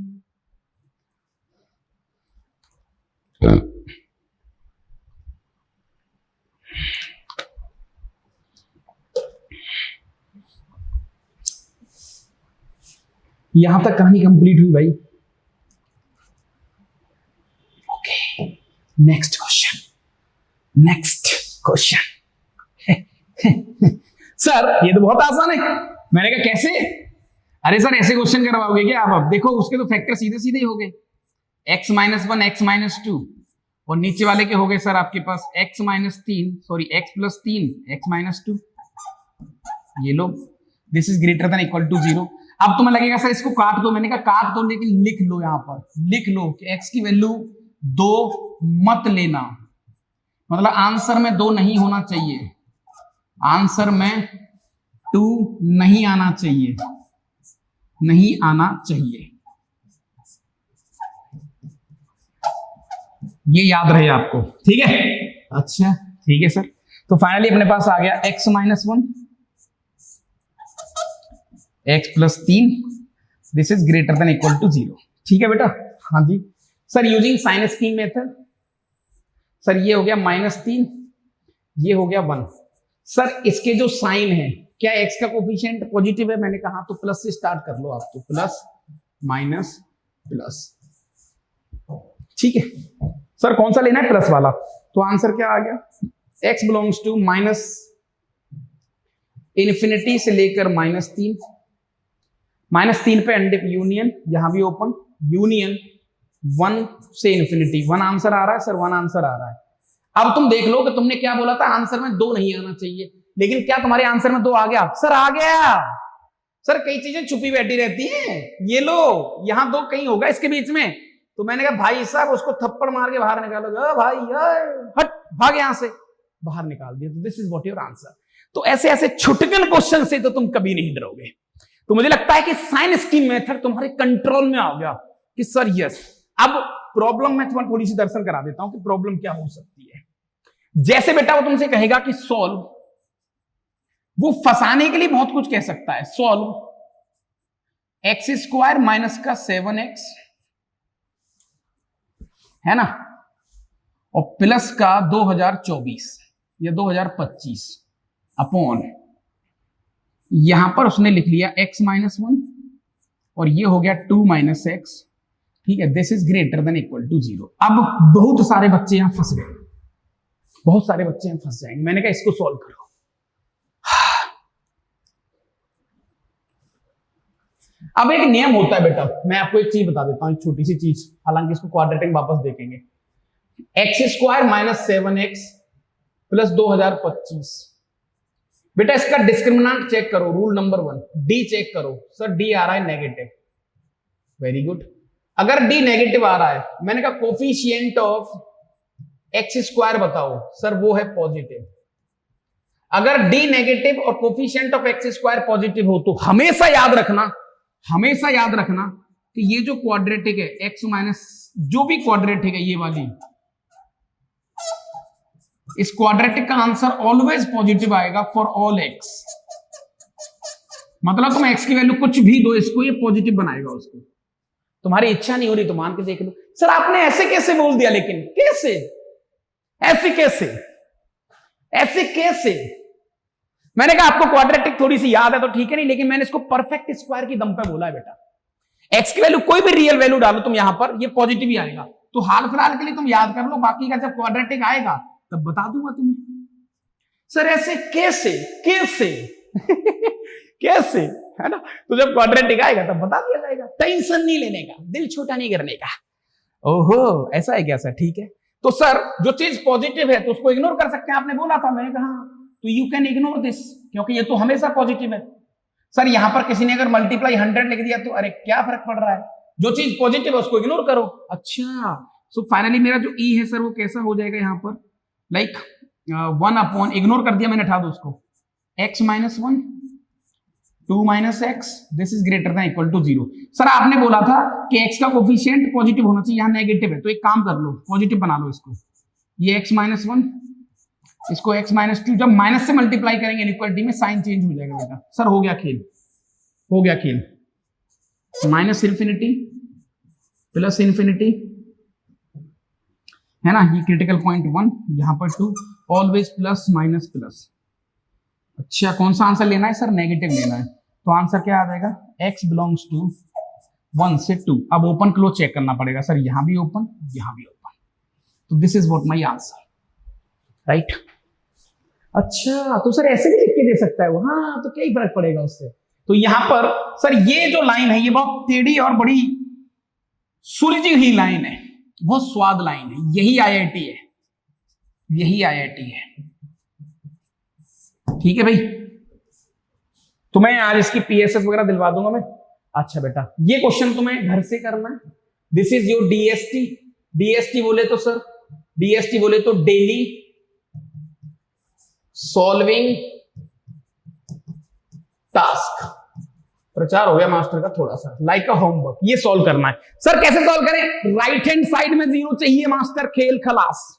यहां तक कहानी कंप्लीट हुई भाई। Okay next question. सर ये तो बहुत आसान है। मैंने कहा कैसे? अरे सर ऐसे क्वेश्चन करवाओगे क्या आप? अब देखो उसके तो फैक्टर सीधे सीधे ही हो गए, x -1 x -2, और नीचे वाले के हो गए सर आपके पास x -3 x + 3 x -2। ये लो this is greater than equal to 0। अब तुम्हें लगेगा सर इसको काट दो, मैंने कहा काट दो, लेकिन लिख लो, यहां पर लिख लो कि x की वैल्यू 2 मत लेना, मतलब आंसर में 2 नहीं होना चाहिए, आंसर में 2 नहीं आना चाहिए, नहीं आना चाहिए, ये याद रहे आपको, ठीक है? अच्छा ठीक है सर। तो फाइनली अपने पास आ गया x -1 x + 3 this is greater than equal to 0। ठीक है बेटा? हाँ जी sir, using sign scheme method. Sir ये हो गया -3, ये हो गया 1। सर इसके जो साइन है, क्या x का कोफिशिएंट पॉजिटिव है? मैंने कहा तो प्लस से स्टार्ट कर लो आप, तो प्लस माइनस प्लस, ठीक है सर। कौन सा लेना है? प्लस वाला। तो आंसर क्या आ गया? x बिलोंग्स टू -∞ से लेकर -3, -3 पे एंड यूनियन, यहां भी ओपन, यूनियन 1 से इन्फिनिटी। 1 आंसर आ रहा है सर, 1 आंसर आ रहा है। अब तुम देख लो कि तुमने क्या बोला था, आंसर में 2 नहीं आना चाहिए, लेकिन क्या तुम्हारे आंसर में 2 आ गया? सर आ गया। सर कई चीजें छुपी बैठी रहती हैं, ये लो यहां 2 कहीं होगा इसके बीच में। तो मैंने कहा भाई साहब उसको थप्पड़ मार के बाहर निकालोगे, भाई हट भाग यहां से, बाहर निकाल दिया। तो this is what your answer. तो ऐसे ऐसे छुटकन क्वेश्चन से तो तुम कभी नहीं डरोगे। तो मुझे लगता है कि साइन स्कीम मेथड तुम्हारे कंट्रोल में आ गया कि सर यस। अब प्रॉब्लम में तुम्हें थोड़ी सी दर्शन करा देता हूं कि प्रॉब्लम क्या हो सकती है। जैसे बेटा वो तुमसे कहेगा कि सॉल्व, वो फंसाने के लिए बहुत कुछ कह सकता है। सॉल्व x² माइनस का 7x, है ना, और प्लस का 2024 या 2025 अपॉन, यहां पर उसने लिख लिया x -1 और ये हो गया 2 - x, ठीक है। This is greater than equal to 0। अब बहुत सारे बच्चे यहां फंस गए, बहुत सारे बच्चे यहां फंस जाएंगे। मैंने कहा इसको सॉल्व करो। अब एक नियम होता है बेटा, मैं आपको एक चीज बता देता हूँ, छोटी सी चीज, हालांकि इसको क्वाड्रेटिक वापस देखेंगे। x² minus 7x plus 2025। बेटा इसका डिस्क्रिमिनेंट चेक करो, रूल नंबर 1, डी चेक करो। सर डी आ रहा है नेगेटिव, वेरी गुड। अगर डी नेगेटिव आ रहा है, मैंने कहा कोफिशिएंट ऑफ x² बताओ, सर वो है पॉजिटिव। अगर डी नेगेटिव और कोफिशिएंट ऑफ x² पॉजिटिव हो तो हमेशा याद रखना कि ये जो क्वाड्रेटिक है x माइनस जो भी क्वाड्रेटिक है ये वाली, इस क्वाड्रेटिक का आंसर ऑलवेज पॉजिटिव आएगा फॉर ऑल x। मतलब तुम x की वैल्यू कुछ भी दो इसको, ये पॉजिटिव बनाएगा उसको। तुम्हारी इच्छा नहीं हो रही तो मान के देख लो। सर आपने ऐसे कैसे बोल दिया, लेकिन कैसे, ऐसे कैसे? मैंने कहा आपको क्वाड्रेटिक थोड़ी सी याद है तो ठीक है, नहीं, लेकिन मैंने इसको परफेक्ट स्क्वायर की दम पे बोला है बेटा। x की वैल्यू कोई भी रियल वैल्यू डालो तुम यहां पर, ये पॉजिटिव ही आएगा। तो हाल फिलहाल के लिए तुम याद कर लो, बाकी का जब क्वाड्रेटिक आएगा तब बता दूंगा तुम्हें। सर ऐसे कैसे कैसे, है ना? तो जब क्वाड्रेटिक आएगा तब बता दिया जाएगा। टेंशन नहीं लेने का, दिल छोटा नहीं करने का। ओहो ऐसा है क्या? सर ठीक है। तो सर जो चीज पॉजिटिव है तो उसको इग्नोर कर सकते हैं, आपने बोला था। मैंने कहा तो यू कैन इग्नोर दिस, क्योंकि ये तो हमेशा पॉजिटिव है। सर यहां पर किसी ने अगर मल्टीप्लाई 100 लिख दिया तो अरे क्या फर्क पड़ रहा है, जो चीज पॉजिटिव है उसको इग्नोर करो। अच्छा, सो फाइनली मेरा जो ई है सर वो कैसा हो जाएगा यहां पर, लाइक 1 अपॉन, इग्नोर कर दिया मैंने, हटा दो उसको, x minus 1 2 minus x, this is greater than equal to 0। Sir आपने बोला था कि x का कोफिशिएंट पॉजिटिव होना चाहिए, यहाँ नेगेटिव है, तो एक काम कर लो, पॉजिटिव बना लो इसको। ये x माइनस 1, इसको x माइनस 2, जब माइनस से मल्टीप्लाई करेंगे इनइक्वालिटी में साइन चेंज हो जाएगा बेटा। सर हो गया खेल, माइनस इंफिनिटी प्लस इंफिनिटी, है ना, ये क्रिटिकल पॉइंट 1, यहां पर 2, ऑलवेज प्लस माइनस प्लस। अच्छा कौन सा आंसर लेना है सर? नेगेटिव लेना है, तो आंसर क्या आ जाएगा, x बिलोंग्स टू 1 से 2। अब ओपन क्लोज चेक करना पड़ेगा सर, यहां भी ओपन, यहां भी ओपन, तो this is what my answer, right. अच्छा तो सर ऐसे भी लिख के दे सकता है वो, हाँ तो क्या ही फर्क पड़ेगा उससे। तो यहां पर सर ये जो लाइन है ये बहुत टेढ़ी और बड़ी सुलझी हुई लाइन है, बहुत स्वाद लाइन है, यही आईआईटी है, यही आईआईटी है। ठीक है भाई, तुम्हें आज इसकी पीएसएस वगैरह दिलवा दूंगा मैं। अच्छा बेटा ये क्वेश्चन तुम्हें घर से करना है, this is your DST. DST बोले तो सर, डीएसटी बोले तो डेली सॉल्विंग टास्क, प्रचार हो गया मास्टर का थोड़ा सा, लाइक अ होमवर्क, ये सॉल्व करना है। सर कैसे सॉल्व करें? राइट हैंड साइड में 0 चाहिए मास्टर, खेल खलास।